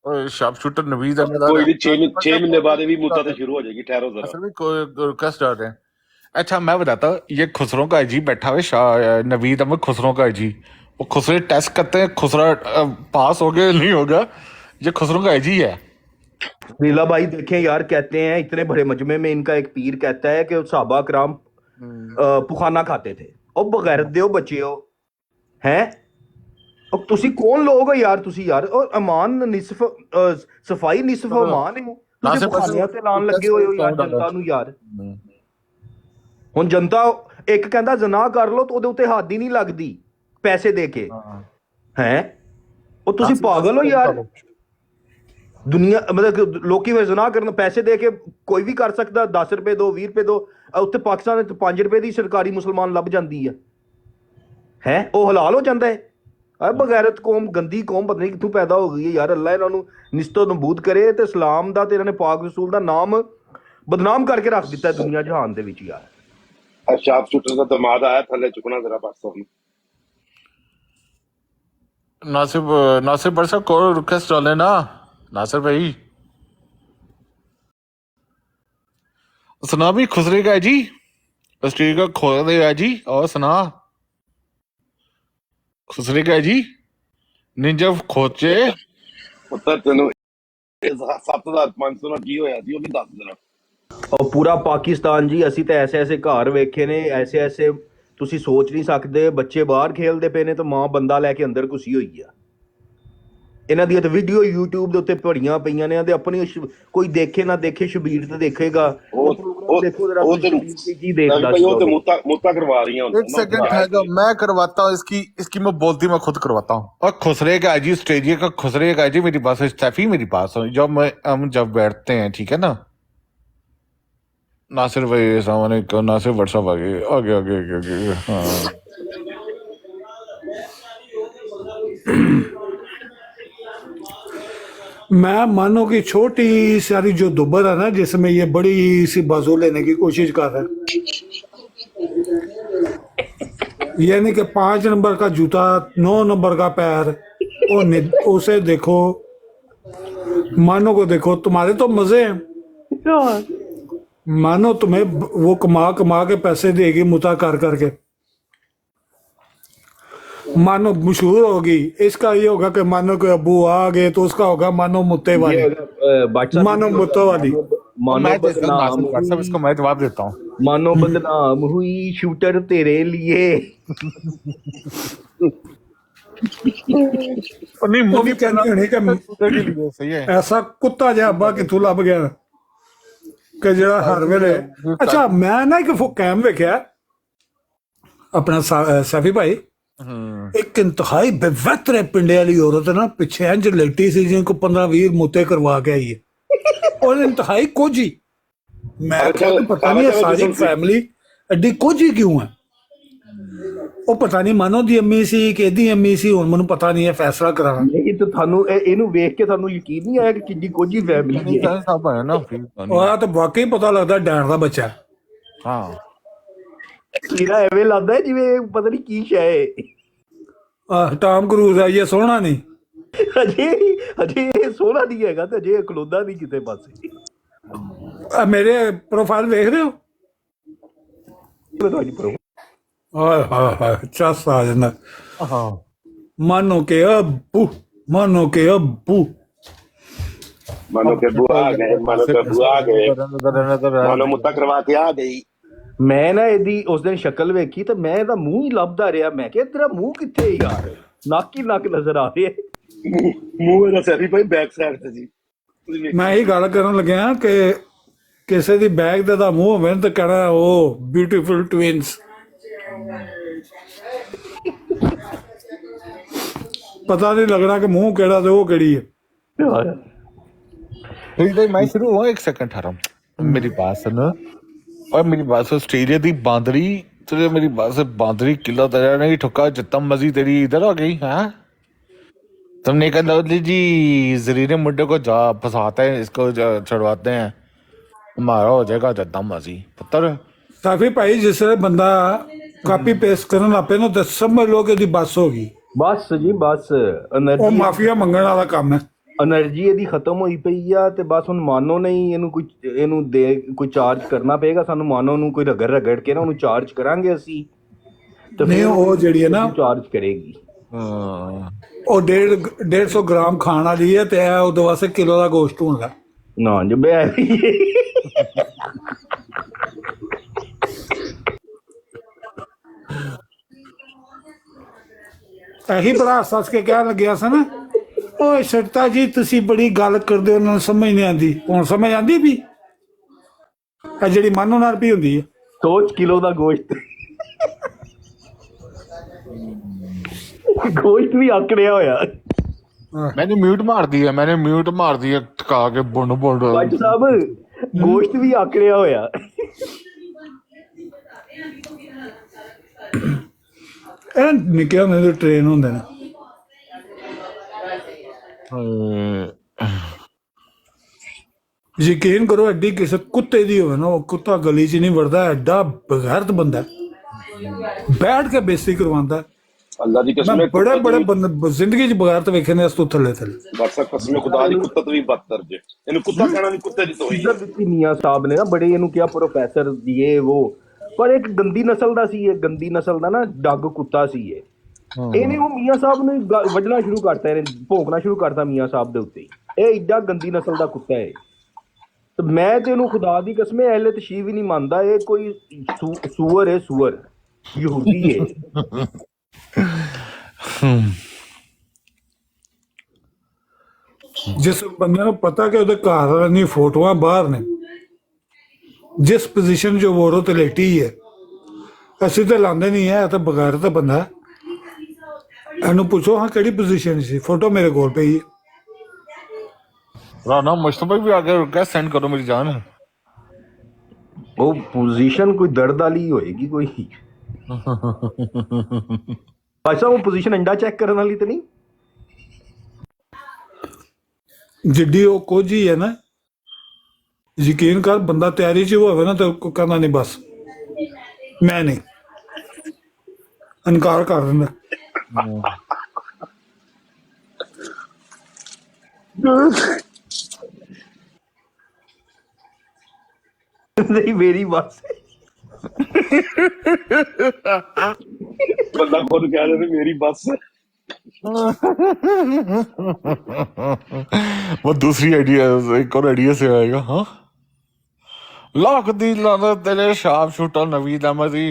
Speaker 5: ਓਏ ਸ਼ਾਰਪ ਸ਼ੂਟਰ ਨਵੀਦ ਅਹਿਮਦ
Speaker 12: ਕੋਈ ਨਹੀਂ 6 ਮਹੀਨੇ बाद भी मुद्दा तो शुरू हो जाएगी, ठहरो जरा।
Speaker 5: असल में कोई रिक्वेस्ट आ रहे हैं। अच्छा मैं बताता हूँ, ये खुसरो का जी बैठा हुआ नवीद अहमद खुसरो का जी, वो खुसरे टेस्ट करते हैं, खुसरा पास हो गया नहीं होगा, ये खुसरो का जी है।
Speaker 10: नीला भाई देखें यार, कहते हैं इतने बड़े मजमे में इनका एक पीर कहता है कि सहाबा कराम पुखाना खाते थे। और बगैरत दे बच्चे हो हैं, और तुसी कौन लोग हो यार, तुसी यार, और अमान निसफ सफाई निसफ अमान है, तुसी पुखानियां ते लान लगे होए हो यार जनता नूं यार। हुण जनता एक कहंदा जना कर लो तो ओदे उत्ते हद ही नहीं लगदी पैसे दे के हैं। और तुसी पागल हो यार, दुनिया मतलब लोकी वे जना करन पैसे दे के कोई भी कर सकदा, 10 रुपए दो 20 रुपए दो, उत्ते पाकिस्तान 5 रुपए दी सरकारी मुसलमान लभ जांदी है, वो हलाल हो जाता है। बगैरत कौम, गंदी कौम पता नहीं कितों पैदा हो गई है यार। अल्लाह इन्हों निस्तो नबूद करे ते इस्लाम दा ते इन्होंने पाक रसूल दा नाम बदनाम करके रख दिता है दुनिया जहान दे विच यार।
Speaker 12: शार्प शूटर दा दमाद आया थल्ले चुकना जरा बस।
Speaker 5: नासिर भट्ट साहब को रिक्वेस्ट डाले ना, नासिर भाई सुना भी खुसरे का है जी, ऑस्ट्रेलिया का खोदे है जी, और सुना खुसरे का है जी निंजा खोचे
Speaker 12: ਪੁੱਤਰ ਤੈਨੂੰ 7500 ਨਾਲ ਕੀ ਹੋਇਆ ਸੀ ਉਹ ਵੀ ਦੱਸ ਦੇਣਾ।
Speaker 10: और पूरा पाकिस्तान जी, ਅਸੀਂ ਤਾਂ ਐਸੇ ਐਸੇ ਘਰ ਵੇਖੇ ਨੇ, ਐਸੇ ਐਸੇ ਤੁਸੀਂ ਸੋਚ ਨਹੀਂ ਸਕਦੇ। ਬੱਚੇ ਬਾਹਰ ਖੇਲਦੇ ਪਏ ਨੇ ਤੇ ਮਾਂ ਬੰਦਾ ਲੈ ਕੇ ਅੰਦਰ ਘੁਸੀ ਹੋਈ ਆ। ਇਹਨਾਂ ਦੀਆਂ ਤਾਂ ਵੀਡੀਓ YouTube ਦੇ ਉੱਤੇ ਭਰੀਆਂ ਪਈਆਂ ਨੇ ਤੇ ਆਪਣੀ ਕੋਈ ਦੇਖੇ ਨਾ ਦੇਖੇ, ਸ਼ਬੀਰ ਤੇ ਦੇਖੇਗਾ ਉਹ ਦੇਖੋ ਜਰਾ ਕੀ ਦੇਖਦਾ
Speaker 12: भाई वो तो मुत्ता करवा रही हैं।
Speaker 5: एक सेकंड ठहरो, मैं करवाता हूँ इसकी मैं बोलती मैं खुद करवाता हूँ। और खुसरे का है जी, ऑस्ट्रेलिया का खुसरे का है जी, मेरी बात स्टैफी मेरी बात सुनो, हम जब बैठते हैं ठीक है ना, नासिर भाई अस्सलाम वालेकुम, नासिर व्हाट्सएप आगे आगे आगे आगे आगे हाँ।
Speaker 13: मैं मानो कि छोटी सारी जो दुबर है ना, जिसमें ये बड़ी सी बाजू लेने की कोशिश कर रहा है, यानी कि 5 नंबर का जूता, 9 नंबर का पैर, और उसे देखो, मानो को देखो, तुम्हारे तो मजे हैं, मानो तुम्हें वो कमा के पैसे देगी मुता कर करके, मानो मशहूर होगी। इसका ये होगा कि मानो कोई अबू आ गए तो उसका होगा मानो मुत्ते वाली, मानो मुत्ते वाली।
Speaker 5: इसको मैं जवाब देता हूँ।
Speaker 10: मानो बदनाम हुई शूटर तेरे लिए।
Speaker 5: सही है,
Speaker 13: ऐसा कुत्ता जिहा अब्बा किथों लभ गया कि जिहड़ा हर वेले। अच्छा मैं ना एक कैम वेख्या अपना सैफी भाई, एक इंतहाई बेवतरे पिंडे वाली औरत है ना, पिछे इंज लेटी सी जिनको 15-20 मुते करवा के आई है, और इंतहाई कोजी। मैं पता नहीं है सारी फैमिली एडी कोजी क्यों है, वो पता नहीं मानो दी अम्मी सी कि दी अम्मी सी, हुण मैनूं पता नहीं है फैसला कराना।
Speaker 10: नहीं तो थानू इहनू वेख के थानू यकीन नहीं आया कि किड्डी कोजी फैमिली है।
Speaker 5: सब है ना,
Speaker 13: और तो वाकई पता लगदा डैन दा बच्चा है।
Speaker 5: हाँ
Speaker 10: हीरा एवें लगदा है जिवें पता नहीं की शै है।
Speaker 13: टॉम क्रूज है ये, सोहना नहीं
Speaker 10: अजे सोहना नहीं हैगा ते अजे खलोंदा नहीं किते पासे।
Speaker 13: ਮੇਰੇ ਪ੍ਰੋਫਾਈਲ ਵੇਖ ਰਹੇ ਹੋ? ਹਾਏ ਹਾਏ ਹਾਏ, ਚੱਸ ਆ ਜਾਂਦਾ। ਮਾਨੋ ਕੇ ਅੱਬੂ, ਮਾਨੋ ਕੇ ਅੱਬੂ।
Speaker 12: मानो के बुआ आ गए, मानो के बुआ आ गए, मानो मुत्ता करवा के आ गई।
Speaker 10: ਮੈਂ ਨਾ ਇਹਦੀ ਉਸ ਦਿਨ ਸ਼ਕਲ ਵੇਖੀ ਤੇ ਮੈਂ ਇਹਦਾ ਮੂੰਹ ਹੀ ਲੱਭਦਾ ਰਿਹਾ। ਮੈਂ ਕਿਹਾ ਤੇਰਾ ਮੂੰਹ ਕਿੱਥੇ ਯਾਰ, ਨੱਕ ਹੀ ਨੱਕ ਨਜ਼ਰ ਆ ਰਿਹਾ।
Speaker 12: ਮੂੰਹ ਇਹਦਾ ਸੈਫੀ ਭਾਈ ਬੈਕ ਸਾਈਡ ਤੇ ਜੀ।
Speaker 13: ਮੈਂ ਇਹੀ ਗੱਲ ਕਰਨ ਲੱਗਿਆ ਕਿ ਕਿਸੇ ਦੀ ਬੈਗ ਦੇ ਦਾ ਮੂੰਹ ਹੋਵੇ ਤਾਂ ਕਹਿਣਾ ਉਹ ਬਿਊਟੀਫੁਲ ਟਵਿੰਸ। ਪਤਾ ਨਹੀਂ ਲੱਗਣਾ ਕਿ ਮੂੰਹ ਕਿਹੜਾ ਤੇ ਉਹ ਕਿਹੜੀ ਹੈ।
Speaker 5: मैं शुरू हुआ, एक सेकंड ठहरा, मेरी बात सुन। और मेरी बात सुन, ऑस्ट्रेलिया दी बांदरी, तुझे मेरी बात से बांदरी किला तेरा नहीं ठुका, जितना मजी तेरी इधर आ गई है। तुमने कहा लवली जी जरीरे मुंडे को जा फंसाते हैं, इसको छुड़वाते हैं, हमारा हो जाएगा जितना मजी पुत्र।
Speaker 13: ਕਾਫੀ ਭਾਈ ਜਿਸ ਵੇਲੇ ਬੰਦਾ ਕਾਪੀ ਪੇਸਟ ਕਰਨ ਲੱਗ ਪਏ ਨਾ ਤਾਂ ਸਮਝ ਲਓ ਕਿ ਇਹਦੀ ਬੱਸ ਹੋ ਗਈ।
Speaker 10: ਬਸ ਜੀ ਬਸ,
Speaker 13: ਉਹ
Speaker 10: એનર્ਜੀ
Speaker 13: ਮਾਫੀਆ ਮੰਗਣ ਵਾਲਾ ਕੰਮ ਹੈ।
Speaker 10: એનર્ਜੀ ਇਹਦੀ ਖਤਮ ਹੋਈ ਪਈ ਆ ਤੇ ਬਸ ਹੁਣ ਮਾਨੋ ਨਹੀਂ ਇਹਨੂੰ ਕੋਈ ਚਾਰਜ ਕਰਨਾ ਪਏਗਾ ਸਾਨੂੰ। ਮਾਨੋ ਨੂੰ ਕੋਈ ਰਗੜ ਕੇ ਨਾ ਉਹਨੂੰ ਚਾਰਜ ਕਰਾਂਗੇ ਅਸੀਂ ਤੇ
Speaker 13: ਨਹੀਂ ਉਹ ਜਿਹੜੀ ਹੈ ਨਾ
Speaker 10: ਚਾਰਜ ਕਰੇਗੀ।
Speaker 13: ਉਹ 150 ਗ੍ਰਾਮ ਖਾਣ ਵਾਲੀ ਹੈ ਤੇ ਇਹ ਉਹਦੇ ਵਾਸਤੇ ਕਿਲੋ ਦਾ ਗੋਸ਼ਤ ਹੁੰਦਾ
Speaker 10: ਨਾ ਜੀ ਬੈ।
Speaker 13: ਇਹੀ ਬੜਾ ਹੱਸ ਕੇ ਕਹਿਣ ਲੱਗਿਆ ਸੀ ਨਾ, ਓਏ ਸਟਤਾ ਜੀ ਤੁਸੀਂ ਬੜੀ ਗੱਲ ਕਰਦੇ ਹੋ, ਉਹਨਾਂ ਨੂੰ ਸਮਝ ਨਹੀਂ ਆਉਂਦੀ। ਹੁਣ ਸਮਝ ਆਉਂਦੀ ਵੀ ਇਹ ਜਿਹੜੀ ਮਾਨੋ ਨਾਲ ਵੀ ਹੁੰਦੀ ਹੈ।
Speaker 10: ਸੋਚ ਕਿਲੋ ਦਾ ਗੋਸ਼ਤ, ਗੋਸ਼ਤ ਵੀ ਆਕੜਿਆ ਹੋਇਆ।
Speaker 5: मैंने म्यूट मार दिया, मैंने म्यूट मार दिया ठका के बुंड बुंड।
Speaker 10: ਭਾਈ ਸਾਹਿਬ ਗੋਸ਼ਤ ਵੀ ਆਕੜਿਆ ਹੋਇਆ।
Speaker 13: ਇਹ ਨਿੱਕੇ ਹੁੰਦੇ ਦੇ ਟ੍ਰੇਨ ਹੁੰਦੇ ਨੇ। ਯਕੀਨ ਕਰੋ ਐਡੀ ਕਿਸੇ ਕੁੱਤੇ ਦੀ ਹੋਵੇ ਨਾ, ਉਹ ਕੁੱਤਾ ਗਲੀ 'ਚ ਨਹੀਂ ਵੜਦਾ, ਐਡਾ ਬਗੈਰਤ ਬੰਦਾ ਬੈਠ ਕੇ ਬੇਇੱਜ਼ਤੀ ਕਰਵਾਉਂਦਾ।
Speaker 12: अल्लाह दी कसम,
Speaker 13: ਮੈਂ ਬੜੇ ਬੰਦੇ ਜ਼ਿੰਦਗੀ 'ਚ ਬਗੈਰਤ ਵੇਖੇ ਨੇ ਇਸ ਤੋਂ ਥੱਲੇ
Speaker 12: बरसा कसम खुदा दी कुत्ता तो भी बदतर जे। इन्हें कुत्ता कहना नहीं, कुत्ते दी तो ही।
Speaker 10: ਇੱਧਰ ਦਿੱਤੀ ਮੀਆਂ ਸਾਹਿਬ ਨੇ ਨਾ ਬੜੇ ਇਹਨੂੰ ਕਿਹਾ ਪ੍ਰੋਫੈਸਰ ਦੀਏ ਉਹ, ਪਰ ਇੱਕ ਗੰਦੀ ਨਸਲ ਦਾ ਸੀ ਇਹ, ਗੰਦੀ ਨਸਲ ਦਾ ਨਾ ਡੱਗ ਕੁੱਤਾ ਸੀ ਇਹ। ਇਹਨੇ ਉਹ ਮੀਆਂ ਸਾਹਿਬ ਨੂੰ ਵੱਢਣਾ ਸ਼ੁਰੂ ਕਰਤਾ, ਇਹਨੇ ਭੌਂਕਣਾ ਸ਼ੁਰੂ ਕਰਤਾ ਮੀਆਂ ਸਾਹਿਬ ਦੇ ਉੱਤੇ। ਇਹ ਏਡਾ ਗੰਦੀ ਨਸਲ ਦਾ ਕੁੱਤਾ ਹੈ ਤੇ ਮੈਂ ਤੇ ਇਹਨੂੰ ਖੁਦਾ ਦੀ ਕਸਮ ਐਲੇ ਤਸ਼ੀਹ ਵੀ ਨਹੀਂ ਮੰਨਦਾ। ਇਹ ਕੋਈ ਸੂਅਰ ਹੈ, ਸੂਅਰ ਯਹੂਦੀ ਹੈ।
Speaker 13: ਜਿਸ ਬੰਦੇ ਨੂੰ ਪਤਾ ਕਿ ਉਹਦੇ ਘਰ ਵਾਲਿਆਂ ਦੀਆਂ ਫੋਟੋਆਂ ਬਾਹਰ ਨੇ, ਜਿਸ ਪੋਜੀਸ਼ਨ 'ਚ ਉਹ ਤੇ ਲੇਟੀ ਹੈ, ਅਸੀਂ ਤਾਂ ਲਾਉਂਦੇ ਨਹੀਂ ਹੈ, ਤਾਂ ਬਗੈਰਤ ਬੰਦਾ। ਇਹਨੂੰ ਪੁੱਛੋ ਹਾਂ ਕਿਹੜੀ ਪੋਜੀਸ਼ਨ ਸੀ, ਫੋਟੋ ਮੇਰੇ ਕੋਲ ਪਈ ਹੈ।
Speaker 5: राना मुश्तफा भी आगे रिक्वेस्ट सेंड करो मेरी जान।
Speaker 10: ਉਹ ਪੋਜੀਸ਼ਨ ਕੋਈ ਦਰਦ ਵਾਲੀ ਹੋਏਗੀ ਕੋਈ। ਅੱਛਾ ਉਹ ਪੋਜੀਸ਼ਨ ਅੰਡਾ ਚੈੱਕ ਕਰਨ ਵਾਲੀ ਤੇ ਨਹੀਂ?
Speaker 13: ਜਿੱਡੀ ਉਹ ਕੁਝ ਹੀ ਹੈ ਨਾ, ਯਕੀਨ ਕਰ ਬੰਦਾ ਤਿਆਰੀ 'ਚ ਹੋਵੇ ਨਾ ਤਾਂ ਕੋਈ ਕਹਿੰਦਾ ਨਹੀਂ ਬਸ ਮੈਂ ਨਹੀਂ, ਇਨਕਾਰ ਕਰ ਦਿੰਦਾ।
Speaker 10: नहीं मेरी बात से
Speaker 12: बंदा खुद कह रहे थे मेरी बस है।
Speaker 5: वो दूसरी आइडिया, एक और आइडिया से आएगा। हाँ लाख दी लाना तेरे शार्प शूटर नवीद अहमद ही।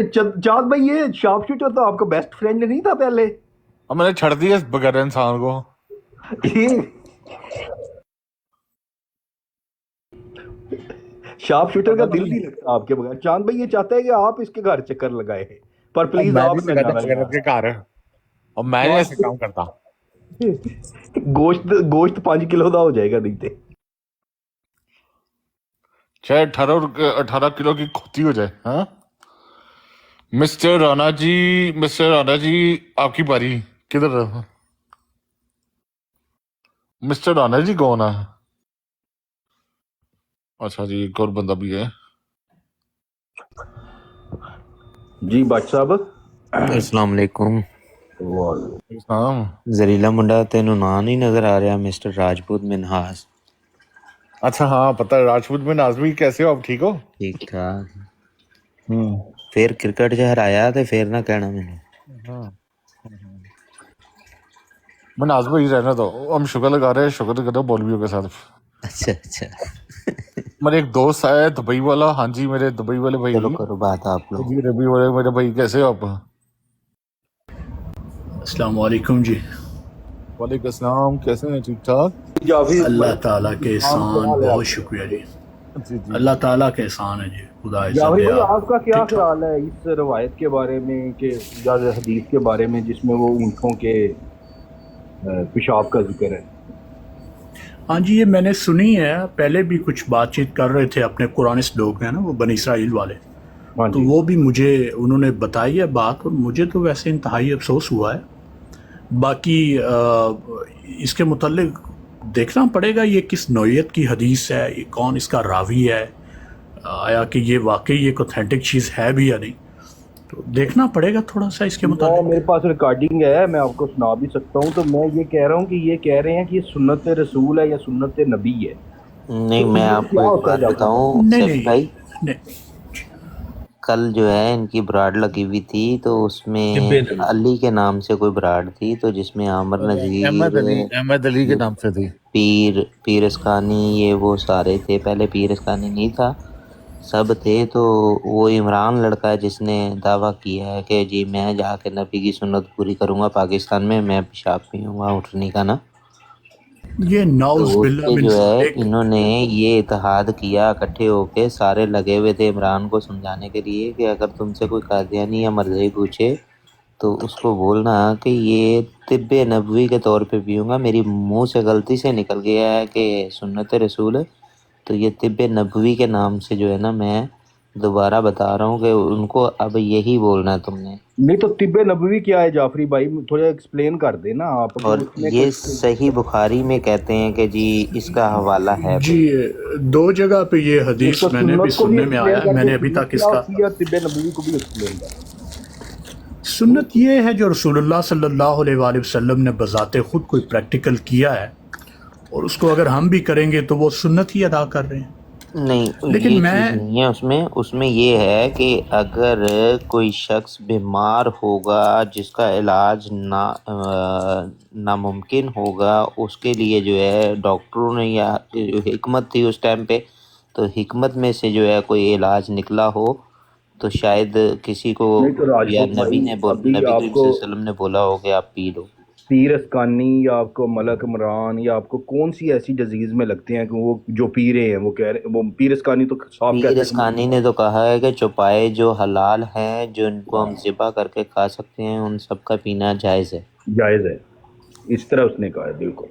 Speaker 10: चाँद भाई ये शार्प शूटर तो आपका बेस्ट फ्रेंड नहीं था पहले?
Speaker 5: अब मैंने छड़ दिया इस बगैर इंसान को।
Speaker 10: शार्प शूटर का दिल नहीं लगता आपके बगैर। चांद भाई ये चाहता है कि आप इसके घर चक्कर लगाए, पर प्लीज आप
Speaker 5: के घर और मैं ऐसे काम करता।
Speaker 10: गोश्त 5 किलो का हो जाएगा नहीं थे,
Speaker 5: चाहे 18 किलो की खोती हो जाए। हाँ मिस्टर राणा जी आपकी बारी। किधर मिस्टर राणा जी कौन है? अच्छा जी एक और बंदा भी है
Speaker 10: जी। बादशाह साहब
Speaker 14: अस्सलाम वालेकुम।
Speaker 5: वालेकुम।
Speaker 14: ਜ਼ਰੀਲਾ ਮੁੰਡਾ ਤੈਨੂੰ ਨਾਂ ਨਹੀਂ ਨਜ਼ਰ ਆ ਰਿਹਾ? ਮਿਸਟਰ ਰਾਜਪੂਤ ਮਿਨਹਾਸ।
Speaker 5: अच्छा हाँ पता है, राजपूत में नाजमी कैसे हो आप, ठीक हो?
Speaker 14: ठीक ठाक। फिर क्रिकेट च हराया ते फिर ना कहना मैंने।
Speaker 5: मैं नाजमा ही रहना दो, हम शुगर लगा रहे हैं, शुगर करो मौलवियों के साथ।
Speaker 14: अच्छा अच्छा
Speaker 5: मेरे एक दोस्त आया है दुबई वाला, हाँ जी मेरे दुबई वाले भाई।
Speaker 14: चलो करो बात आप लोग।
Speaker 5: जी रबी वाले मेरे भाई, कैसे हो आप?
Speaker 15: अस्सलाम वालेकुम जी।
Speaker 5: वालेकुम अस्सलाम, कैसे हैं? ठीक ठाक।
Speaker 15: अल्लाह ताला के एहसान, बहुत शुक्रिया जी। अल्लाह ताला के एहसान है जी, खुदा
Speaker 10: जावेद भाई आपका क्या ख्याल है इस रवायत के बारे में कि या हदीस के बारे में जिसमें वो ऊँटों के पेशाब का जिक्र है?
Speaker 15: हाँ जी, ये मैंने सुनी है, पहले भी कुछ बातचीत कर रहे थे अपने कुरानिस्ट लोग हैं ना, वो बनी इसराइल वाले, तो वो भी मुझे उन्होंने बताई है बात, और मुझे तो वैसे इंतहाई अफसोस हुआ है। बाकी इसके मुतल्लिक देखना पड़ेगा ये किस नौइयत की हदीस है, ये कौन इसका रावी है, आया कि ये वाकई एक ऑथेंटिक चीज़ है भी या नहीं, तो देखना पड़ेगा थोड़ा सा इसके मुताबिक।
Speaker 10: मेरे पास रिकॉर्डिंग है, मैं आपको सुना भी सकता हूँ। तो मैं ये कह रहा हूँ कि ये कह रहे हैं कि ये सुन्नत रसूल है या सुन्नत नबी है।
Speaker 14: नहीं, मैं आपको एक बात बताऊं सैफ भाई, कल जो है इनकी ब्राड लगी हुई थी, तो उसमें अली के नाम से कोई ब्राड थी, तो जिसमें आमर नजीर,
Speaker 5: अहमद अली के नाम से थी,
Speaker 14: पीर इसकानी, ये वो सारे थे। पहले पीर इसकानी नहीं था, सब थे। तो वो इमरान लड़का है जिसने दावा किया है कि जी मैं जाके नबी की सुन्नत पूरी करूंगा पाकिस्तान में, मैं पेशाब पीऊंगा उठनी का ना।
Speaker 15: ये
Speaker 14: तो जो है इन्होंने ये इत्तेहाद किया, इकट्ठे होके सारे लगे हुए थे इमरान को समझाने के लिए कि अगर तुमसे कोई कादियानी या मरज़ई पूछे तो उसको बोलना कि ये तिब्बे नबवी के तौर पे पीऊंगा, मेरी मुंह से गलती से निकल गया है कि सुन्नत रसूल है, तो ये तिब्बे नबवी के नाम से जो है ना, मैं दोबारा बता रहा हूँ कि उनको अब यही बोलना है तुमने।
Speaker 10: नहीं तो तिब्बे नबवी क्या है जाफरी भाई, थोड़ा एक्सप्लेन कर देना आप।
Speaker 14: और ये सही बुखारी में कहते हैं कि जी इसका हवाला है
Speaker 15: जी, दो जगह पे ये हदीस मैंने भी सुनने में आया, मैंने अभी तक इसका
Speaker 10: तिब्बे नबवी को भी एक्सप्लेन कर।
Speaker 15: सुन्नत ये है जो रसूलुल्लाह सल्लल्लाहु अलैहि वसल्लम ने बजाते खुद कोई प्रैक्टिकल किया है, और उसको अगर हम भी करेंगे तो वो सुन्नत ही अदा कर रहे हैं।
Speaker 14: नहीं,
Speaker 15: लेकिन
Speaker 14: ये
Speaker 15: मैं
Speaker 14: चीज़ नहीं है उसमें ये है कि अगर कोई शख्स बीमार होगा जिसका इलाज नामुमकिन होगा, उसके लिए जो है डॉक्टरों ने, या हिकमत थी उस टाइम पे, तो हिकमत में से जो है कोई इलाज निकला हो, तो शायद किसी को या नबी वसल्लम ने बोला हो कि आप पी लो।
Speaker 10: पीर अस्कानी या आपको मलक इमरान या आपको कौन सी ऐसी डिजीज में लगते हैं कि वो जो पी रहे हैं, वो कह रहे वो पीर अस्कानी तो साफ कहते हैं।
Speaker 14: पीर अस्कानी ने तो कहा है कि चौपाए जो हलाल हैं, जो इनको हम ज़िबा करके खा सकते हैं, उन सब का पीना जायज़ है।
Speaker 10: जायज़ है, इस तरह उसने कहा है, बिल्कुल।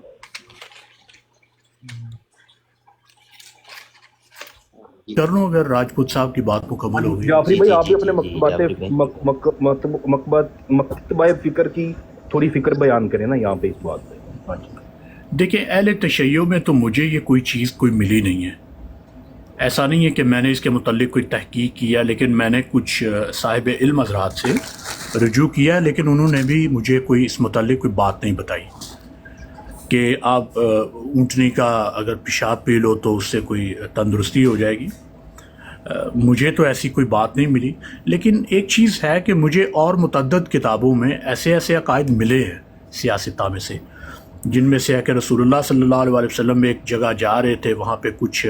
Speaker 15: करनो अगर राजपूत साहब की बात मुकम्मल हो गई।
Speaker 10: जाफरी भाई आप भी अपने मकतबाए फिक्र की थोड़ी फिक्र बयान करें ना यहाँ पे इस बात पे।
Speaker 15: देखिए, अहले तशय्यो में तो मुझे ये कोई चीज़ कोई मिली नहीं है। ऐसा नहीं है कि मैंने इसके मुतल्लिक कोई तहकीक किया, लेकिन मैंने कुछ साहिब इल्म हज़रात से रुजू किया, लेकिन उन्होंने भी मुझे कोई इस मुतल्लिक कोई बात नहीं बताई कि आप ऊँटनी का अगर पेशाब पी लो तो उससे कोई तंदुरुस्ती हो जाएगी। मुझे तो ऐसी कोई बात नहीं मिली। लेकिन एक चीज़ है कि मुझे और मुतअद्दिद किताबों में ऐसे ऐसे अकायद मिले हैं सियासता में से, जिनमें से है कि रसूलुल्लाह सल्लल्लाहु अलैहि वसल्लम एक जगह जा रहे थे, वहाँ पे कुछ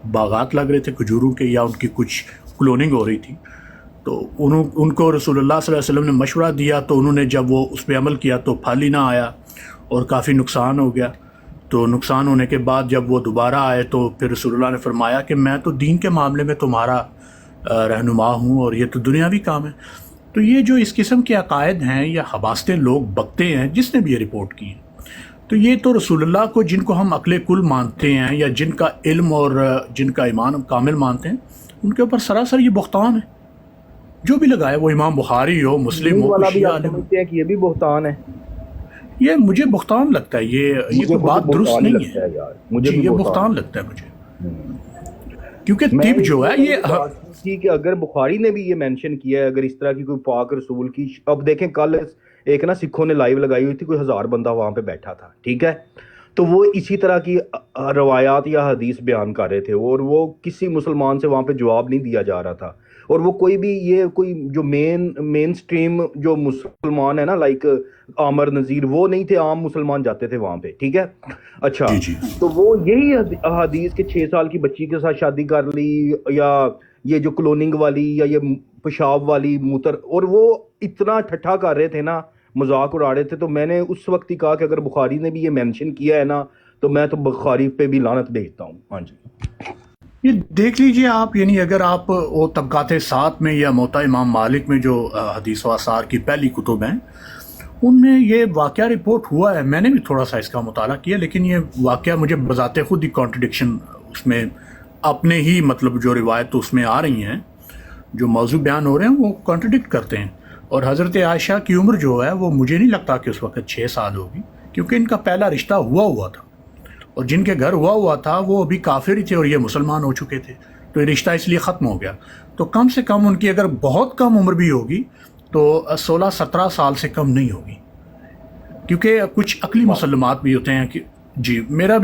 Speaker 15: बागात लग रहे थे खजूरों के, या उनकी कुछ क्लोनिंग हो रही थी, तो उनको रसूलुल्लाह सल्लल्लाहु अलैहि वसल्लम ने मशवरा दिया, तो उन्होंने जब वो उस पर अमल किया तो फल ही ना आया और काफ़ी नुकसान हो गया। तो नुकसान होने के बाद जब वो दोबारा आए तो फिर रसूलुल्लाह ने फरमाया कि मैं तो दीन के मामले में तुम्हारा रहनुमा हूँ, और ये तो दुनियावी काम है। तो ये जो इस किस्म के अकायद हैं या हवास्ते लोग बकते हैं, जिसने भी ये रिपोर्ट की, तो ये तो रसूलुल्लाह को जिनको हम अक्ले कुल मानते हैं या जिनका इल्म और जिनका ईमान कामिल मानते हैं, उनके ऊपर सरासर ये बुख्तान है। जो भी लगाए, वो इमाम बुखारी हो, मुस्लिम हो,
Speaker 10: ये भी बुख्तान है।
Speaker 15: ये मुझे बुख्तान लगता है, ये कोई बात दुरुस्त नहीं है
Speaker 10: यार, मुझे
Speaker 15: ये बुख्तान लगता है मुझे, क्योंकि तिब जो है ये
Speaker 10: कि अगर बुखारी ने भी ये मेंशन किया है, अगर इस तरह की कोई पाक रसूल की, अब देखें कल एक ना सिखों ने लाइव लगाई हुई थी, कोई 1000 बंदा वहां पे बैठा था, ठीक है, تو وہ اسی طرح کی روایات یا حدیث بیان کر رہے تھے اور وہ کسی مسلمان سے وہاں پہ جواب نہیں دیا جا رہا تھا. اور وہ کوئی بھی یہ کوئی جو مین سٹریم جو مسلمان ہے نا لائک عامر نذیر وہ نہیں تھے, عام مسلمان جاتے تھے وہاں پہ, ٹھیک ہے. اچھا تو وہ یہی حدیث کہ 6 سال کی بچی کے ساتھ شادی کر لی یا یہ جو کلوننگ والی یا یہ پیشاب والی موتر, اور وہ اتنا ٹھٹھا کر رہے تھے نا, مذاق اڑا رہے تھے. تو میں نے اس وقت ہی کہا کہ اگر بخاری نے بھی یہ مینشن کیا ہے نا تو میں تو بخاری پہ بھی لعنت بھیجتا ہوں. ہاں جی
Speaker 15: یہ دیکھ لیجئے آپ, یعنی اگر آپ وہ طبقات 7 میں یا موطا امام مالک میں جو حدیث و آثار کی پہلی کتب ہیں ان میں یہ واقعہ رپورٹ ہوا ہے. میں نے بھی تھوڑا سا اس کا مطالعہ کیا, لیکن یہ واقعہ مجھے بذات خود ہی کانٹرڈکشن اس میں اپنے ہی مطلب جو روایت اس میں آ رہی ہیں, جو موضوع بیان ہو رہے ہیں وہ کانٹرڈکٹ کرتے ہیں. اور حضرت عائشہ کی عمر جو ہے وہ مجھے نہیں لگتا کہ اس وقت 6 سال ہوگی, کیونکہ ان کا پہلا رشتہ ہوا تھا اور جن کے گھر ہوا تھا وہ ابھی کافر ہی تھے اور یہ مسلمان ہو چکے تھے, تو یہ رشتہ اس لیے ختم ہو گیا. تو کم سے کم ان کی اگر بہت کم عمر بھی ہوگی تو 16-17 سال سے کم نہیں ہوگی, کیونکہ کچھ عقلی مسلمات بھی ہوتے ہیں کہ جی میرا